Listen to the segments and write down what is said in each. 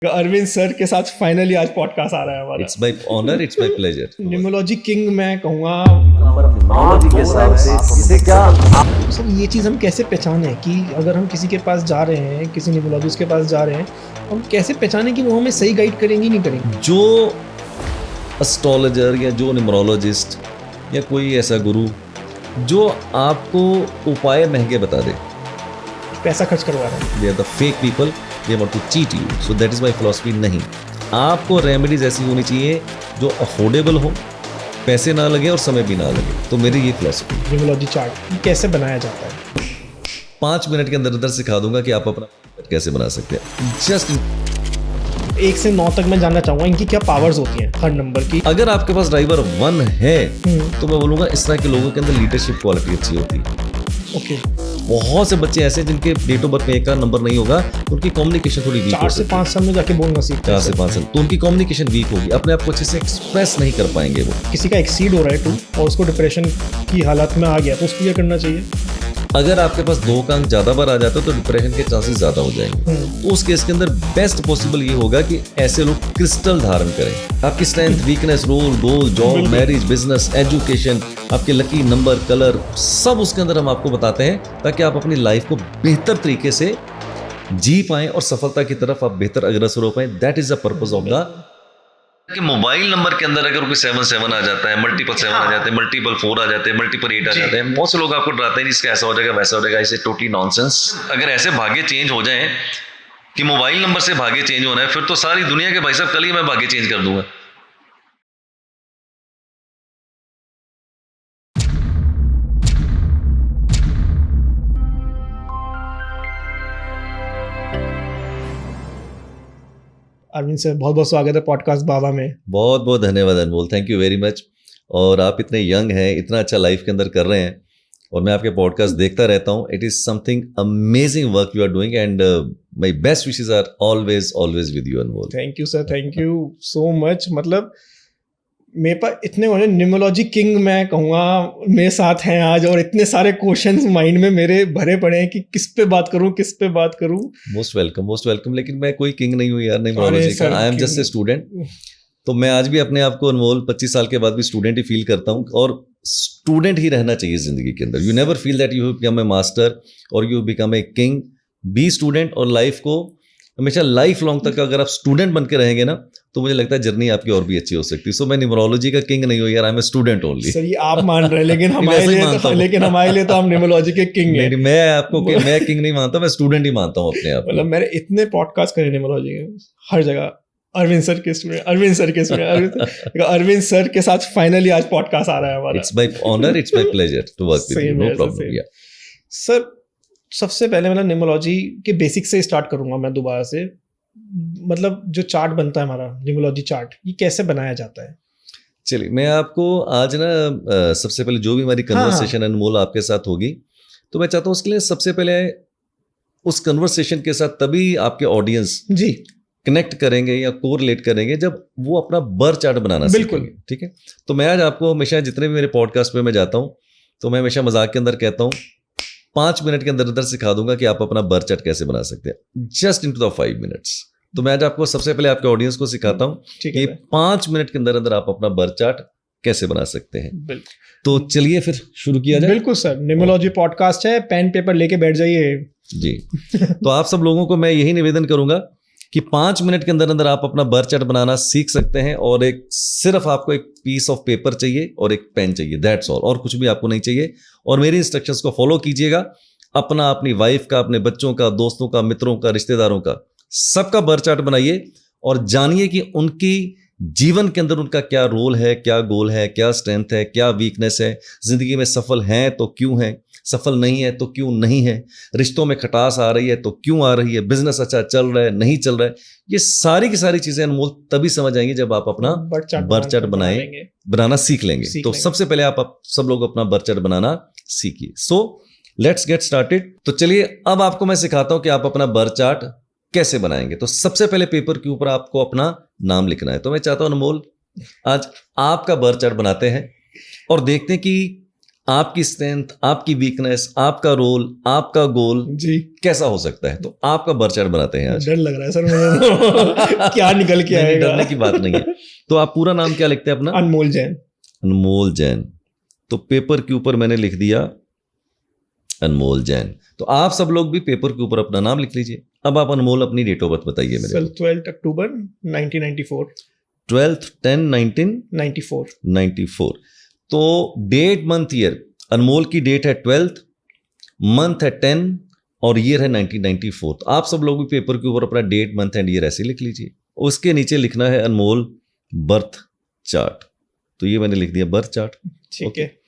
Arvind sir के साथ finally आज पॉडकास्ट आ रहा है हमारा। It's my honour, it's my pleasure. Numerology king मैं कहूँगा। न्यूमरोलॉजी के हिसाब से इसे क्या सर ये चीज़ हम कैसे पहचानें कि अगर हम किसी के पास जा रहे हैं, किसी न्यूमरोलॉजिस्ट के पास जा रहे हैं, हम कैसे पहचानें कि वो हमें सही गाइड करेंगे नहीं करेंगे? जो एस्ट्रोलॉजर या जो न्यूमरोलॉजिस्ट या कोई ऐसा गुरु जो आपको उपाय महंगे बता दे, पैसा खर्च करवा रहे हैं। They are the fake people, they want to cheat you. So that is my philosophy. नहीं, आपको रेमेडीज ऐसी होनी चाहिए जो अफोर्डेबल हो, पैसे ना लगे और समय भी ना लगे। तो मेरी ये फिलॉसफी। न्यूमरोलॉजी चार्ट ये कैसे बनाया जाता है? 5 मिनट के अंदर अंदर सिखा दूंगा कि आप अपना कैसे बना सकते हैं। जस्ट 1 से 9 तक मैं जानना चाहूँगा इनकी क्या पावर्स होती हैं हर नंबर की। अगर आपके पास ड्राइवर 1 है तो मैं बोलूँगा इस तरह के लोगों के अंदर लीडरशिप क्वालिटी अच्छी होती है। ओके, बहुत से बच्चे ऐसे जिनके डेट ऑफ बर्थ में 1 का नंबर नहीं होगा, तो उनकी कम्युनिकेशन थोड़ी वीक 4 से 5 साल में जाके बोलना सीखते 4 से 5 साल तो उनकी कम्युनिकेशन वीक होगी, अपने आप को अच्छे से एक्सप्रेस नहीं कर पाएंगे वो। किसी का एक्सीड हो रहा है 2 और उसको डिप्रेशन की हालत में आ गया तो उसको क्या करना चाहिए? अगर आपके पास 2 का अंक ज्यादा बार आ जाता है तो डिप्रेशन के चांसेस ज्यादा हो जाएंगे। तो उस केस के अंदर बेस्ट पॉसिबल ये होगा कि ऐसे लोग क्रिस्टल धारण करें। आपकी स्ट्रेंथ, वीकनेस, रोल, गोल, जॉब, मैरिज, बिजनेस, एजुकेशन, आपके लकी नंबर, कलर, सब उसके अंदर हम आपको बताते हैं ताकि आप अपनी लाइफ को बेहतर तरीके से जी पाएं और सफलता की तरफ आप बेहतर अग्रसर हो पाएं। That is the purpose of the कि मोबाइल नंबर के अंदर अगर कोई 7 आ जाता है, मल्टीपल 7 आ जाते हैं, मल्टीपल 4 आ जाते हैं, मल्टीपल 8 आ जाते हैं, बहुत से लोग आपको डराते हैं इसका ऐसा हो जाएगा वैसा हो जाएगा। इसे टोटली नॉनसेंस। अगर ऐसे भाग्य चेंज हो जाएं कि मोबाइल नंबर से भाग्य चेंज होना है, फिर तो सारी दुनिया के भाई साहब कल ही मैं भाग्य चेंज कर दूंगा। अरविंद सर बहुत बहुत स्वागत है पॉडकास्ट बाबा में। बहुत बहुत धन्यवाद अनमोल, थैंक यू वेरी मच। और आप इतने यंग हैं, इतना अच्छा लाइफ के अंदर कर रहे हैं और मैं आपके पॉडकास्ट देखता रहता हूँ। It is something amazing work you are doing and my best wishes are always always with you Anmol. Thank you sir, thank you so much. मतलब मेरे पास इतने न्यूमरोलॉजी किंग मैं कहूँगा मेरे साथ हैं आज और इतने सारे क्वेश्चंस माइंड में मेरे भरे पड़े हैं कि किस पे बात करूँ, किस पे बात करूँ। Most welcome, most welcome. लेकिन मैं कोई किंग नहीं हूँ यार न्यूमरोलॉजी का। I am just a student. तो मैं आज भी अपने आप को अनमोल 25 साल के बाद भी स्टूडेंट ही फील करता हूँ और स्टूडेंट ही रहना चाहिए जिंदगी के अंदर। You never feel that you become a master और you become a king. Be student और लाइफ को हमेशा लाइफ लॉन्ग तक अगर आप स्टूडेंट बन के रहेंगे ना तो मुझे लगता है जर्नी आपकी और भी अच्छी हो सकती है। सो मैं न्यूमरोलॉजी का किंग नहीं हूँ यार, I am a student only. Sir ये आप मान रहे हैं लेकिन हमारे लिए तो हम न्यूमरोलॉजी के किंग हैं। मैं आपको मैं किंग नहीं मानता, मैं स्टूडेंट ही मानता हूँ अपने आप। मतलब मैंने इतने पॉडकास्ट करे न्यूमरोलॉजी के, हर जगह अरविंद सर किस में, अरविंद सर किस में, अरविंद सर के साथ फाइनली आज पॉडकास्ट आ रहा है हमारा। It's my honour, it's my pleasure to work with you, no problem. Yeah sir सबसे पहले मतलब न्यूमरोलॉजी के बेसिक से स्टार्ट करूंगा मैं दोबारा से। मतलब जो चार्ट बनता है हमारा न्यूमरोलॉजी चार्ट, ये कैसे बनाया जाता है? चलिए मैं आपको आज ना सबसे पहले जो भी हमारी कन्वर्सेशन अनमोल आपके साथ होगी तो मैं चाहता हूँ उसके लिए सबसे पहले उस कन्वर्सेशन के साथ तभी आपके ऑडियंस जी कनेक्ट करेंगे या कोरिलेट करेंगे जब वो अपना बर्थ चार्ट बनाना सीखेंगे। ठीक है, तो मैं आज आपको हमेशा जितने भी मेरे पॉडकास्ट पे मैं जाता हूँ तो मैं हमेशा मजाक के अंदर कहता हूँ 5 मिनट के अंदर अंदर सिखा दूंगा कि आप अपना बर्थ चार्ट कैसे बना सकते हैं, जस्ट इनटू द 5 मिनट्स। तो मैं आज आपको सबसे पहले आपके ऑडियंस को सिखाता हूँ कि 5 मिनट के अंदर अंदर आप अपना बर्थ चार्ट कैसे बना सकते हैं। तो चलिए फिर शुरू किया जाए। बिल्कुल सर, न्यूमरोलॉजी पॉडकास्ट है, पेन पेपर लेके बैठ जाइए जी। तो आप सब लोगों को मैं यही निवेदन करूंगा कि 5 मिनट के अंदर अंदर आप अपना बर्थ चार्ट बनाना सीख सकते हैं और एक सिर्फ आपको एक पीस ऑफ पेपर चाहिए और एक पेन चाहिए, दैट्स ऑल। और कुछ भी आपको नहीं चाहिए और मेरी इंस्ट्रक्शंस को फॉलो कीजिएगा। अपना, अपनी वाइफ का, अपने बच्चों का, दोस्तों का, मित्रों का, रिश्तेदारों का, सबका बर्थ चार्ट बनाइए और जानिए कि उनकी जीवन के अंदर उनका क्या रोल है, क्या गोल है, क्या स्ट्रेंथ है, क्या वीकनेस है, जिंदगी में सफल हैं तो क्यों है, सफल नहीं है तो क्यों नहीं है, रिश्तों में खटास आ रही है तो क्यों आ रही है, बिजनेस अच्छा चल रहा है नहीं चल रहा है। ये सारी की सारी चीजें अनमोल तभी समझ आएंगी जब आप अपना बर्थ चार्ट बनाना सीख लेंगे। तो सबसे पहले आप सब लोग अपना बर्थ चार्ट बनाना सीखिए। So let's get started. तो चलिए अब आपको मैं सिखाता हूं कि आप अपना बर्थ चार्ट कैसे बनाएंगे। तो सबसे पहले पेपर के ऊपर आपको अपना नाम लिखना है। तो मैं चाहता हूं अनमोल आज आपका बर्थ चार्ट बनाते हैं और देखते हैं कि आपकी स्ट्रेंथ, आपकी वीकनेस, आपका रोल, आपका गोल जी, कैसा हो सकता है, तो आपका बर चार्ट बनाते हैं आज। डर लग रहा है सर मुझे तो। क्या निकल के नहीं, आएगा। डरने की बात नहीं है। तो आप पूरा नाम क्या लिखते हैं अपना? अनमोल जैन। अनमोल जैन। तो पेपर के ऊपर मैंने लिख दिया अनमोल जैन। तो आप सब लोग भी पेपर के ऊपर अपना नाम लिख लीजिए। अब आप अनमोल अपनी डेट ऑफ बर्थ बताइए मेरे सर को। 12 अक्टूबर 1994। 12/10/1994। 94। तो डेट मंथ ईयर, अनमोल की डेट है 12, मंथ है 10 और ईयर है 1994। तो आप सब लोग भी पेपर के ऊपर अपना डेट मंथ एंड ईयर ऐसे लिख लीजिए। उसके नीचे लिखना है अनमोल बर्थ चार्ट। तो ये मैंने लिख दिया बर्थ चार्ट। ठीक है।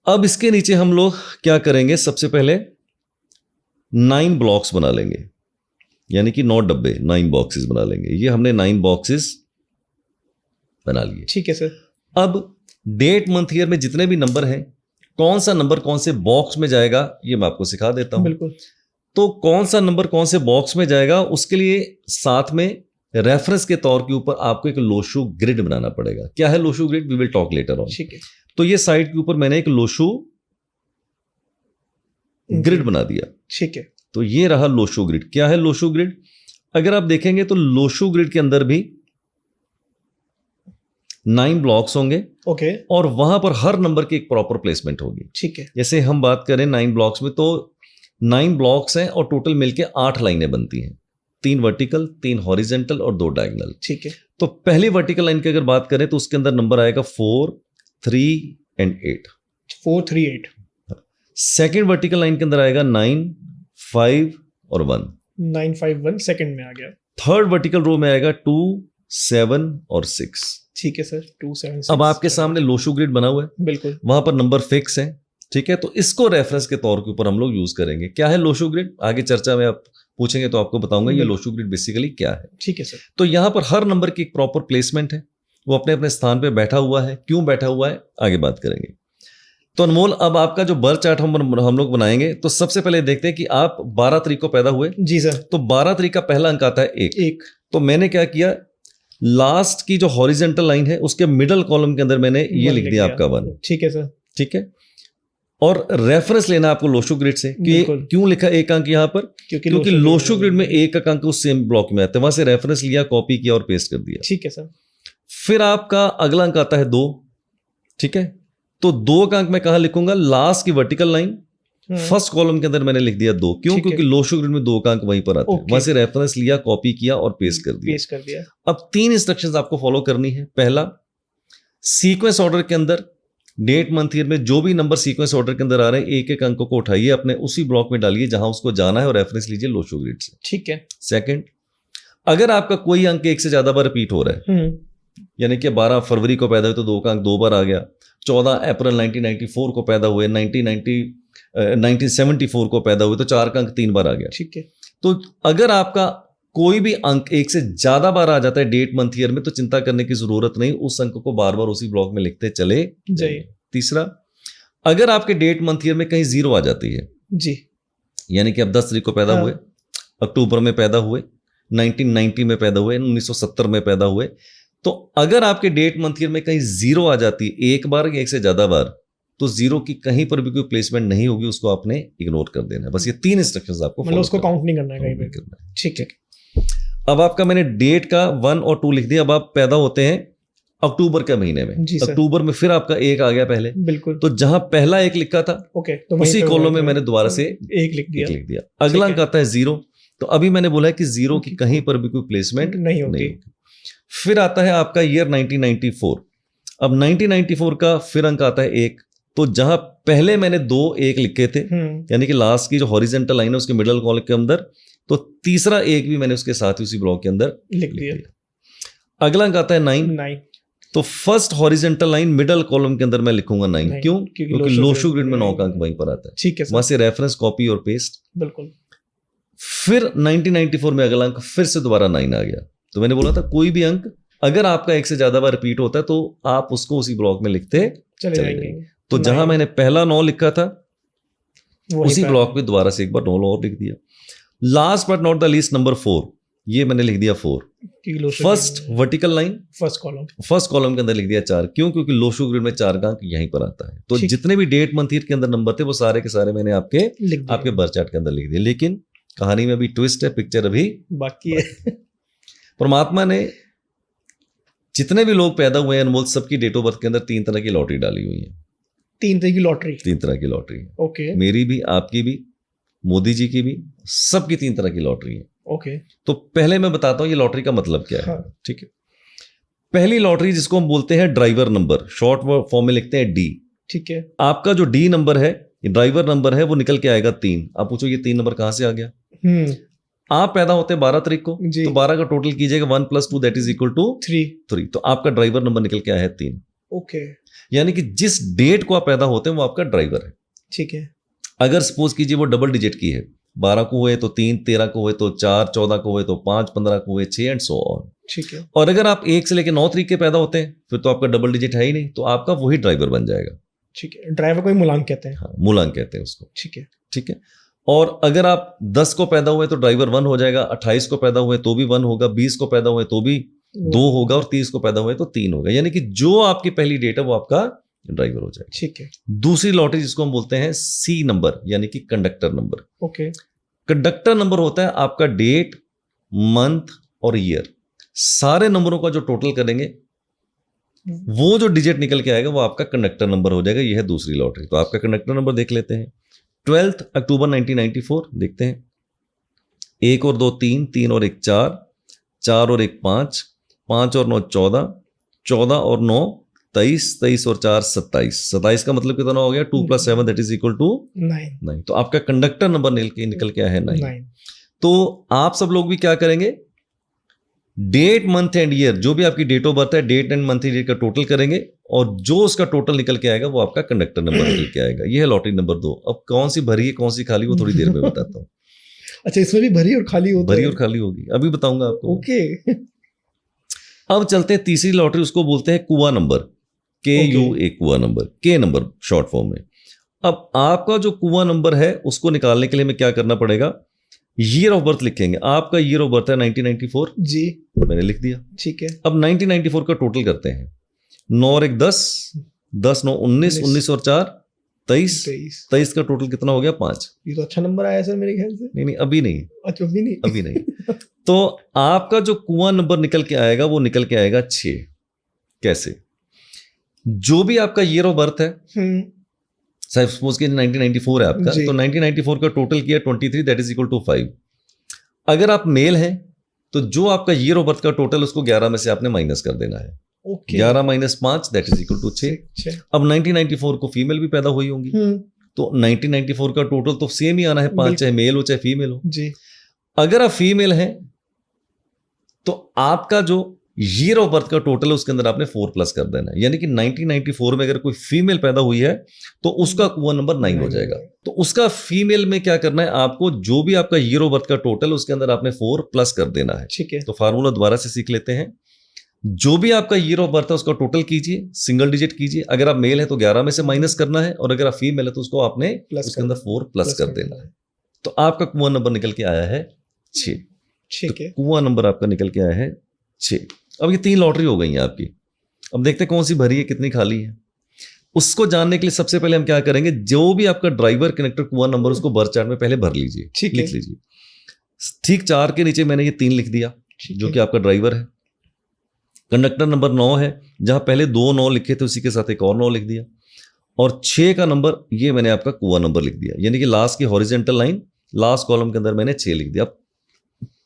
अब इसके नीचे हम लोग क्या करेंगे, सबसे पहले 9 ब्लॉक्स बना लेंगे, यानी कि 9 डब्बे, 9 बॉक्सेस बना लेंगे। ये हमने 9 बॉक्सेस बना लिए। ठीक है सर। अब डेट मंथ ईयर में जितने भी नंबर हैं, कौन सा नंबर कौन से बॉक्स में जाएगा ये मैं आपको सिखा देता हूं। बिल्कुल। तो कौन सा नंबर कौन से बॉक्स में जाएगा, उसके लिए साथ में रेफरेंस के तौर के ऊपर आपको एक लोशू ग्रिड बनाना पड़ेगा। क्या है Lo Shu grid, we will talk later on. ठीक है। तो ये साइड के ऊपर मैंने एक लोशू ग्रिड बना दिया। ठीक है। तो ये रहा लोशू ग्रिड। क्या है लोशू ग्रिड? अगर आप देखेंगे तो लोशू ग्रिड के अंदर भी 9 ब्लॉक्स होंगे ओके। और वहां पर हर नंबर की एक प्रॉपर प्लेसमेंट होगी। ठीक है। जैसे हम बात करें 9 ब्लॉक्स में, तो 9 ब्लॉक्स हैं और टोटल मिलके 8 लाइनें बनती हैं, 3 वर्टिकल, 3 हॉरिजेंटल और 2 डायगोनल। ठीक है। तो पहली वर्टिकल लाइन की अगर बात करें तो उसके अंदर नंबर आएगा 4, 3 एंड 8। 4, 3, 8। सेकेंड वर्टिकल लाइन के अंदर आएगा 9, 5 और 1। 9, 5, 1 सेकंड में आ गया। थर्ड वर्टिकल रो में आएगा 2, 7 और 6। ठीक है सर। 2, 7, 6। अब आपके सामने लोशू ग्रिड बना हुआ है, बिल्कुल। वहां पर नंबर फिक्स है। ठीक है, तो इसको रेफरेंस के तौर के ऊपर हम लोग यूज करेंगे। क्या है लोशू ग्रिड, आगे चर्चा में आप पूछेंगे तो आपको बताऊंगा ये लोशू ग्रिड बेसिकली क्या है। ठीक है सर। तो यहां पर हर नंबर की एक प्रॉपर प्लेसमेंट है, वो अपने अपने स्थान पे बैठा हुआ है। क्यों बैठा हुआ है आगे बात करेंगे। तो अनमोल, अब आपका जो बर्थ चार्ट हम लोग बनाएंगे, तो सबसे पहले देखते हैं कि आप 12 तारीख को पैदा हुए। जी सर। तो 12 तारीख का पहला अंक आता है 1। 1। तो मैंने क्या किया, लास्ट की जो हॉरिजेंटल लाइन है उसके मिडल कॉलम के अंदर मैंने ये लिख दिया आपका 1। ठीक है सर। ठीक है, और रेफरेंस लेना आपको लोशू ग्रिड से कि बिल्कुल। क्यों लिखा एक अंक यहां पर, क्योंकि लोशू ग्रिड में एक अंक उस सेम ब्लॉक में आता है। वहां से रेफरेंस लिया, कॉपी किया और पेस्ट कर दिया। ठीक है सर। फिर आपका अगला अंक आता है 2। ठीक है, तो 2 का अंक मैं कहां लिखूंगा, लास्ट की वर्टिकल लाइन फर्स्ट कॉलम के अंदर मैंने लिख दिया 2। क्यों, ठीक है। क्योंकि लोशू ग्रिड में 2 का अंक वहीं पर आता है। ओके। वहां से रेफरेंस लिया, कॉपी किया और पेस्ट कर दिया। पेस्ट कर दिया। अब 3 इंस्ट्रक्शंस आपको फॉलो करनी है। पहला, सीक्वेंस ऑर्डर के अंदर डेट मंथ ईयर में जो भी नंबर सीक्वेंस ऑर्डर के अंदर आ रहे हैं, एक एक अंक को उठाइए, अपने उसी ब्लॉक में डालिए जहां उसको जाना है और रेफरेंस लीजिए लोशू ग्रिड से। ठीक है। सेकंड, अगर आपका कोई अंक एक से ज्यादा बार रिपीट हो रहा है, यानी कि 12 फरवरी को पैदा हुए तो 2 का अंक 2 बार आ गया, 14 अप्रैल 1994 को पैदा हुए, 1974 को पैदा हुए तो 4 का अंक 3 बार आ गया। ठीक है। तो अगर आपका कोई भी अंक एक से ज्यादा बार आ जाता है डेट मंथ ईयर में, तो चिंता करने की जरूरत नहीं, उस अंक को बार बार उसी ब्लॉक में लिखते चले जाइए। तीसरा, अगर आपके डेट मंथ ईयर में कहीं 0 आ जाती है, जी, यानी कि आप 10 तारीख को पैदा हुए, अक्टूबर में पैदा हुए, 1990 में पैदा हुए, 1970 में पैदा हुए, तो अगर आपके डेट मंथ ईयर में कहीं 0 आ जाती है एक बार या एक से ज्यादा बार, तो 0 की कहीं पर भी कोई प्लेसमेंट नहीं होगी, उसको आपने इग्नोर कर देना है। बस ये 3 इंस्ट्रक्शंस आपको मतलब उसको काउंट नहीं करना है कहीं पे। ठीक है। अब आपका मैंने डेट का 1 और 2 लिख दिया। अब आप पैदा होते हैं अक्टूबर के महीने में। जी सर। अक्टूबर में फिर आपका 1 आ गया पहले, बिल्कुल। तो जहां पहला 1 लिखा था ओके, तो उसी कॉलम में मैंने दोबारा से 1 लिख दिया। लिख दिया। अगला अंक आता है 0, तो अभी मैंने बोला है कि 0 की कहीं पर भी कोई प्लेसमेंट नहीं होती। फिर आता है आपका ईयर 1994। अब 1994 का फिर अंक आता है 1, तो जहां पहले मैंने 2 1 लिखे थे, यानी कि लास्ट की जो हॉरिजेंटल लाइन है उसके मिडल कॉलम के अंदर, तो तीसरा 1 भी मैंने उसके साथ ही उसी ब्लॉक के अंदर लिख दिया। अगला अंक आता है 9, 9, तो first horizontal line middle column के अंदर मैं लिखूंगा 9। क्यों, क्योंकि लोशू ग्रिड में 9 का अंक वहीं पर आता है। ठीक है सर। वहां से रेफरेंस कॉपी और पेस्ट। बिल्कुल। फिर 1994 में अगला अंक फिर से दोबारा 9 आ गया। तो मैंने बोला था कोई भी अंक अगर आपका 1 से ज्यादा बार रिपीट होता है तो आप उसको उसी ब्लॉक में लिखते चले जाएंगे। तो जहां मैंने पहला 9 लिखा था वहीं उसी पे ब्लॉक में दोबारा से एक बार 9 और लिख दिया। Last but not the least, number 4, ये मैंने लिख दिया 4। First vertical line first column के अंदर लिख दिया 4। क्यों? क्योंकि लो शुगर ग्रेड में 4 का अंक यहीं पर आता है। तो ठीक। जितने भी डेट मंथ ईयर के अंदर नंबर थे वो सारे के सारे मैंने आपके बर्थ चार्ट के अंदर लिख दिए। लेकिन कहानी में अभी ट्विस्ट है, पिक्चर अभी बाकी है। परमात्मा ने जितने भी लोग पैदा हुए हैं अनमोल, सबकी डेट ऑफ बर्थ के अंदर 3 तरह की लॉटरी डाली हुई है। 3 तरह की लॉटरी? 3 तरह की लॉटरी। ओके। मेरी भी, आपकी भी, मोदी जी की भी, सबकी 3 तरह की लॉटरी है। ओके। तो पहले मैं बताता हूं ये लॉटरी का मतलब क्या है। हाँ। ठीक है। पहली लॉटरी जिसको हम बोलते हैं ड्राइवर नंबर, शॉर्ट फॉर्म में लिखते हैं डी। ठीक है। आपका जो डी नंबर है, ड्राइवर नंबर है, वो निकल के आएगा 3। आप पूछो ये 3 नंबर कहां से आ गया? आप पैदा होते हैं 12 तारीख को, तो 12 का टोटल कीजिएगा 1 + 2 दैट इज इक्वल टू 3। तो आपका ड्राइवर नंबर निकल के आया है 3। ओके। यानी कि जिस डेट को आप पैदा होते हैं वो आपका ड्राइवर है। ठीक है। अगर सपोज कीजिए वो डबल डिजिट की है, 12 को हुए तो 3, 13 को हुए तो 4, 14 को हुए तो 5, 15 को हुए 6 एंड सो ऑन। ठीक है। और अगर आप 1 से लेकर 9 तारीख के पैदा होते हैं फिर तो आपका डबल डिजिट है ही नहीं, तो आपका वही ड्राइवर बन जाएगा। ठीक है। ड्राइवर को ही मूलांक कहते हैं। हाँ, मूलांक कहते हैं उसको। ठीक है। ठीक है। और अगर आप 10 को पैदा हुए तो ड्राइवर 1 हो जाएगा, 28 को पैदा हुए तो भी 1 होगा, 20 को पैदा हुए तो भी 2 होगा, और 30 को पैदा हुए तो 3 होगा। यानी कि जो आपकी पहली डेट है वो आपका ड्राइवर हो जाएगा। ठीक है। दूसरी लॉटरी जिसको हम बोलते हैं सी नंबर, यानी कि conductor number. Okay. Conductor number होता है आपका डेट, मंथ और ईयर, सारे नंबरों का जो टोटल करेंगे वो जो डिजिट निकल के आएगा वो आपका कंडक्टर नंबर हो जाएगा। यह है दूसरी लॉटरी। तो आपका कंडक्टर नंबर देख लेते हैं। 12 अक्टूबर 1994 देखते हैं। 1 और 2 3, 3 और 1 4, 4 और 1 5, 5 और 9 14, 14 और 9 23, 23 और 4 27। 27 का मतलब कितना हो गया? 2 + 7 दैट इज इक्वल टू 9। तो आपका कंडक्टर नंबर निकल के आया है 9। तो आप सब लोग भी क्या करेंगे? डेट, मंथ एंड ईयर, जो भी आपकी डेट ऑफ बर्थ है, डेट एंड मंथ ईयर का टोटल करेंगे, और जो उसका टोटल निकल के आएगा वो आपका कंडक्टर नंबर निकल के आएगा। ये है लॉटरी नंबर 2। अब कौन सी भरी है कौन सी खाली, वो थोड़ी देर में बताता हूँ। अच्छा, इसमें भी भरी और खाली होता है? भरी और खाली होगी, अभी बताऊंगा आपको। ओके। अब चलते हैं तीसरी लॉटरी, उसको बोलते हैं कुआ नंबर, KUA, कुआ नंबर, के नंबर शॉर्ट फॉर्म में। अब आपका जो कुआ नंबर है उसको निकालने के लिए हमें क्या करना पड़ेगा? ईयर ऑफ बर्थ लिखेंगे। आपका ईयर ऑफ बर्थ है 1994 जी, मैंने लिख दिया। ठीक है। अब 1994 का टोटल करते हैं। 9 और 1 10, 10 9 19, 19 और 4 23, 23 का टोटल कितना हो गया? 5। ये तो अच्छा नंबर आया सर मेरे ख्याल से। नहीं अभी नहीं। अच्छा, अभी नहीं? अभी नहीं। तो आपका जो कुआं नंबर निकल के आएगा वो निकल के आएगा 6। कैसे? जो भी आपका ईयर ऑफ बर्थ है, सपोज कि 1994 है आपका, तो 1994 का टोटल किया 23 दैट इज इक्वल टू 5। अगर आप मेल हैं तो जो आपका ईयर ऑफ बर्थ का टोटल उसको 11 में से आपने माइनस कर देना है। 11 - 5 दैट इज इक्वल टू 6। अब 1994 को फीमेल भी पैदा हुई होंगी, तो 1994 का टोटल तो सेम ही आना है 5, चाहे मेल हो चाहे फीमेल हो जी। अगर आप फीमेल हैं तो आपका जो ईयर ऑफ बर्थ का टोटल है उसके अंदर आपने 4+ कर देना है। यानी कि 1994 में अगर कोई फीमेल पैदा हुई है तो उसका कुआं नंबर 9 हो जाएगा। तो उसका फीमेल में क्या करना है? आपको जो भी आपका ईयर ऑफ बर्थ का टोटल उसके अंदर आपने 4+ कर देना है। ठीक है। तो फार्मूला दोबारा से सीख लेते हैं। जो भी आपका ईयर ऑफ बर्थ है उसका टोटल कीजिए, सिंगल डिजिट कीजिए। अगर आप मेल है तो 11 में से माइनस करना है, और अगर आप फीमेल है तो उसको आपने उसके अंदर 4+ कर देना है। तो आपका कुआं नंबर निकल के आया है 6। ठीक है। कुआं नंबर आपका निकल के आया है 6। अब ये 3 लॉटरी हो गई है आपकी। अब देखते हैं कौन सी भरी है कितनी खाली है। उसको जानने के लिए सबसे पहले हम क्या करेंगे? जो भी आपका ड्राइवर कनेक्टर कुआं नंबर उसको बर्थ चार्ट में पहले भर लीजिए, लिख लीजिए। ठीक 4 के नीचे मैंने ये 3 लिख दिया जो कि आपका ड्राइवर है। कंडक्टर नंबर 9 है, जहां पहले 2 9 लिखे थे उसी के साथ एक और 9 लिख दिया। और 6 का नंबर ये मैंने आपका कुआं नंबर लिख दिया, यानी कि लास्ट की हॉरिजेंटल लाइन लास्ट कॉलम के अंदर मैंने 6 लिख दिया।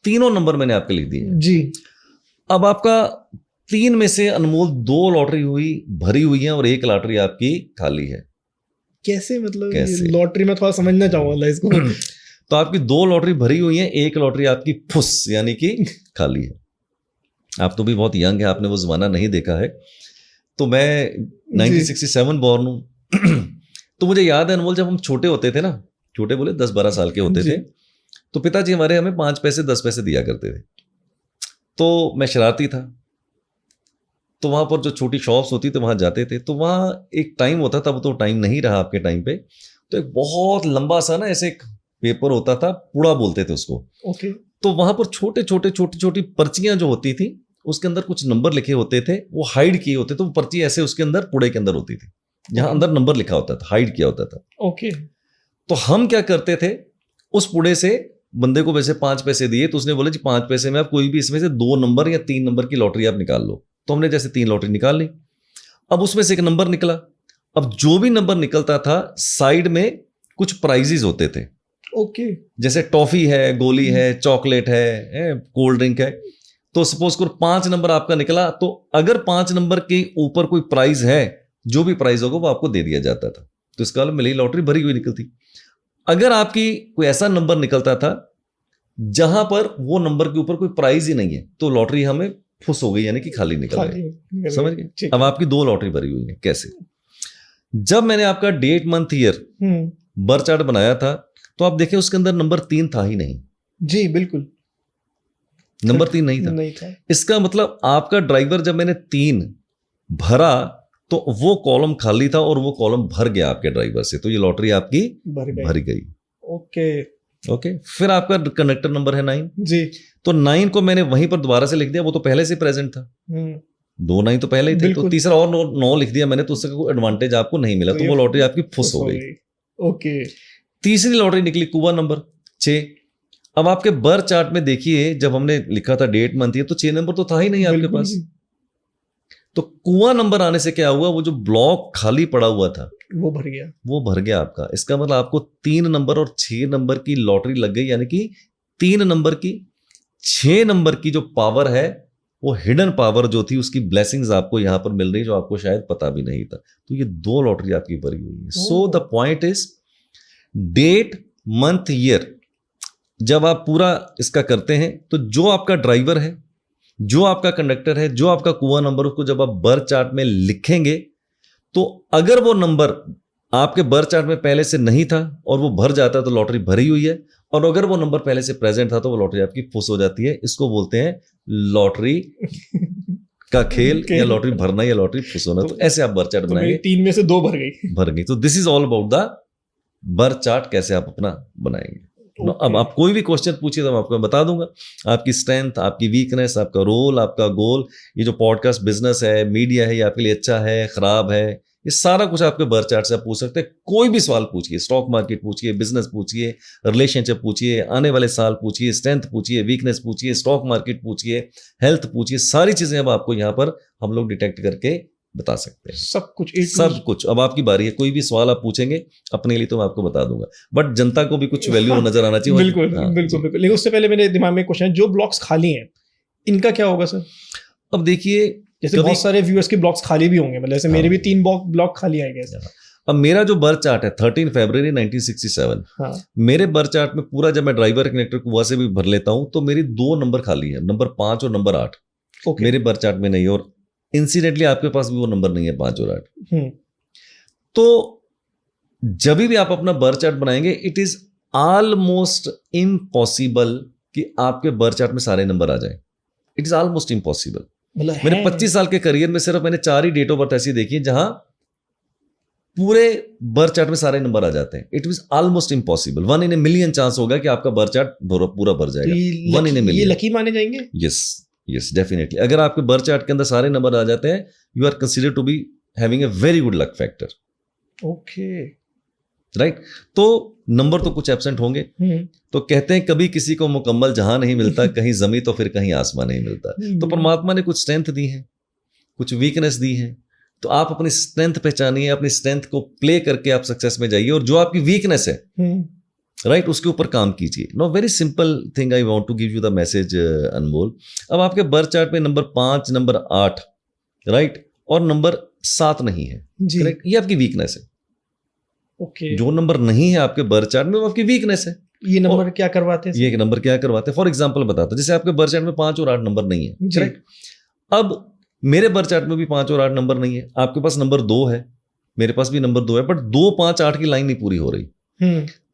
तीनों नंबर मैंने आपके लिख दिए जी। अब आपका 3 में से अनमोल 2 लॉटरी हुई भरी हुई है और 1 लॉटरी आपकी खाली है। कैसे? मतलब कैसे? लॉटरी में थोड़ा समझना चाहूंगा इसको। तो आपकी 2 लॉटरी भरी हुई है, 1 लॉटरी आपकी फुस यानी कि खाली है। आप तो भी बहुत यंग है, आपने वो जमाना नहीं देखा है। तो मैं 1967 बॉर्न हूं। तो मुझे याद है अनमोल, जब हम छोटे होते थे ना, छोटे बोले 10-12 साल के होते थे, तो पिताजी हमारे हमें 5 पैसे 10 पैसे दिया करते थे। तो मैं शरारती था, तो वहां पर जो छोटी शॉप्स होती थी वहां जाते थे। तो वहां एक टाइम होता था, तो टाइम नहीं रहा आपके टाइम पे, तो एक बहुत लंबा सा ना ऐसे एक पेपर होता था, पुड़ा बोलते थे उसको। ओके। तो वहां पर छोटे छोटी पर्चियां जो होती थी उसके अंदर कुछ नंबर लिखे होते थे, वो हाइड किए होते थे, वो पर्ची ऐसे उसके अंदर पुड़े के अंदर होती थी जहां अंदर नंबर लिखा होता था, हाइड किया होता था। ओके। तो हम क्या करते थे, उस पुड़े से बंदे को वैसे 5 पैसे दिए, तो उसने बोला जी 5 पैसे में आप कोई भी इसमें से 2 नंबर या 3 नंबर की लॉटरी आप निकाल लो। तो हमने जैसे 3 लॉटरी निकाल ली। अब उसमें से एक नंबर निकला। अब जो भी नंबर निकलता था साइड में कुछ प्राइजेस होते थे, ओके। जैसे टॉफी है, गोली है, चॉकलेट है, कोल्ड ड्रिंक है। तो सपोज करो 5 नंबर आपका निकला, तो अगर 5 नंबर के ऊपर कोई प्राइज है, जो भी प्राइज होगा वो आपको दे दिया जाता था। तो इसका मतलब मेरी लॉटरी भरी हुई निकलती। अगर आपकी कोई ऐसा नंबर निकलता था जहां पर वो नंबर के ऊपर कोई प्राइज ही नहीं है, तो लॉटरी हमें फुस हो गई, यानी कि खाली निकल गई। समझ गए? अब आपकी 2 लॉटरी भरी हुई है। कैसे? जब मैंने आपका date month year birth chart बनाया था, तो आप देखें उसके अंदर नंबर 3 था ही नहीं। जी बिल्कुल, नंबर 3 नहीं था। इसका मतलब आपका ड्राइवर जब मैंने 3 भरा तो वो कॉलम खाली था और वो कॉलम भर गया आपके ड्राइवर से, तो ये लॉटरी आपकी भर गई। ओके। फिर आपका कंडक्टर नंबर है 9 जी। तो 9 को मैंने वहीं पर दोबारा से लिख दिया, वो तो पहले से प्रेजेंट था। 2 9 तो पहले ही थे, तो तीसरा और 9 लिख दिया मैंने, तो उससे कोई एडवांटेज आपको नहीं मिला, तो वो लॉटरी आपकी फुस हो गई। ओके। तीसरी लॉटरी निकली कुआ नंबर 6। अब आपके बर्थ चार्ट में देखिए, जब हमने लिखा था डेट मंथ ईयर, तो 6 नंबर तो था ही नहीं आपके पास। तो कुआं नंबर आने से क्या हुआ, वो जो ब्लॉक खाली पड़ा हुआ था वो भर गया आपका। इसका मतलब आपको 3 नंबर और 6 नंबर की लॉटरी लग गई, यानी कि 3 नंबर की 6 नंबर की जो पावर है, वो हिडन पावर जो थी, उसकी ब्लेसिंग्स आपको यहां पर मिल रही, जो आपको शायद पता भी नहीं था। तो ये 2 लॉटरी आपकी भरी हुई है। So the point is, date month year जब आप पूरा इसका करते हैं, तो जो आपका ड्राइवर है, जो आपका कंडक्टर है, जो आपका कुआं नंबर, उसको जब आप बर्थ चार्ट में लिखेंगे, तो अगर वो नंबर आपके बर्थ चार्ट में पहले से नहीं था और वो भर जाता है, तो लॉटरी भरी हुई है। और अगर वो नंबर पहले से प्रेजेंट था, तो वो लॉटरी आपकी फुस हो जाती है। इसको बोलते हैं लॉटरी का खेल, या लॉटरी भरना या लॉटरी फुस होना। तो ऐसे आप बर्थ चार्ट बनाएंगे। 3 में से 2 भर गई। तो this is all about the birth chart, कैसे आप अपना बनाएंगे। अब आप कोई भी क्वेश्चन पूछिए तो मैं आपको बता दूंगा। आपकी स्ट्रेंथ, आपकी वीकनेस, आपका रोल, आपका गोल, ये जो पॉडकास्ट बिजनेस है, मीडिया है, ये आपके लिए अच्छा है, खराब है, ये सारा कुछ आपके बर्थ चार्ट से आप पूछ सकते हैं। कोई भी सवाल पूछिए, स्टॉक मार्केट पूछिए, बिजनेस पूछिए, रिलेशनशिप पूछिए, आने वाले साल पूछिए, स्ट्रेंथ पूछिए, वीकनेस पूछिए, स्टॉक मार्केट पूछिए, हेल्थ पूछिए, सारी चीजें अब आपको यहाँ पर हम लोग डिटेक्ट करके बता सकते हैं। सब कुछ। अब आपकी बारी है, कोई भी सवाल आप पूछेंगे अपने लिए तो मैं आपको बता दूंगा, बट जनता को भी कुछ वैल्यू नजर आना चाहिए। बिल्कुल। लेकिन उससे पहले मेरे दिमाग में क्वेश्चन है, जो ब्लॉक्स खाली हैं इनका क्या होगा सर? अब देखिए, जैसे बहुत सारे व्यूअर्स के ब्लॉक्स खाली भी होंगे, मतलब जैसे मेरे भी 3 ब्लॉक खाली आएंगे। अब मेरा जो बर्थ चार्ट है 13 फरवरी 1967, मेरे बर्थ चार्ट में पूरा, जब मैं ड्राइवर कनेक्टर कुआ से भी भर लेता हूं, तो मेरी 2 नंबर खाली है, नंबर 5 और नंबर 8 मेरे बर्थ चार्ट में नहीं है। और इंसिडेंटली आपके पास भी वो नंबर नहीं है, 5 और 8। तो जब भी आप अपना बर्थ चार्ट बनाएंगे, इट इज ऑलमोस्ट इम्पॉसिबल कि आपके बर्थ चार्ट में सारे नंबर आ जाएं। It is almost impossible. मेरे 25 साल के करियर में सिर्फ मैंने 4 ही डेट ऑफ बर्थ ऐसी देखी जहां पूरे बर्थ चार्ट में सारे नंबर आ जाते हैं। It is almost impossible. 1 in a million chance होगा कि आपका बर्थ चार्ट पूरा भर जाएगा। 1 इन ए मिलियन। ये लकी माने जाएंगे? Yes definitely. अगर आपके बर्थ चार्ट के अंदर सारे नंबर आ जाते हैं, you are consider to be having a very good luck factor. Okay, right. तो नंबर तो कुछ एब्सेंट होंगे। तो कहते हैं कभी किसी को मुकम्मल जहां नहीं मिलता, कहीं जमी तो फिर कहीं आसमान नहीं मिलता। तो परमात्मा ने कुछ स्ट्रेंथ दी है, कुछ वीकनेस दी है, तो आप अपनी स्ट्रेंथ पहचानिए, अपनी स्ट्रेंथ को प्ले करके आप सक्सेस में जाइए, और जो आपकी वीकनेस है राइट, उसके ऊपर काम कीजिए। No, very simple thing I want to give you the message Anmol. अब आपके बर्थ चार्ट में नंबर 5, नंबर 8 राइट, और नंबर 7 नहीं है, करेक्ट, ये आपकी वीकनेस है। ओके, जो नंबर नहीं है आपके बर्थ चार्ट में, वो आपकी वीकनेस है। ये नंबर क्या करवाते हैं? ये नंबर क्या करवाते हैं? फॉर एग्जांपल बताता, जैसे आपके बर्थ चार्ट में 5 और 8 नंबर नहीं है, करेक्ट। अब मेरे बर्थ चार्ट में भी 5 और 8 नंबर नहीं है, आपके पास नंबर 2 है, मेरे पास भी नंबर 2 है, बट 2, 5, 8 की लाइन नहीं पूरी हो रही।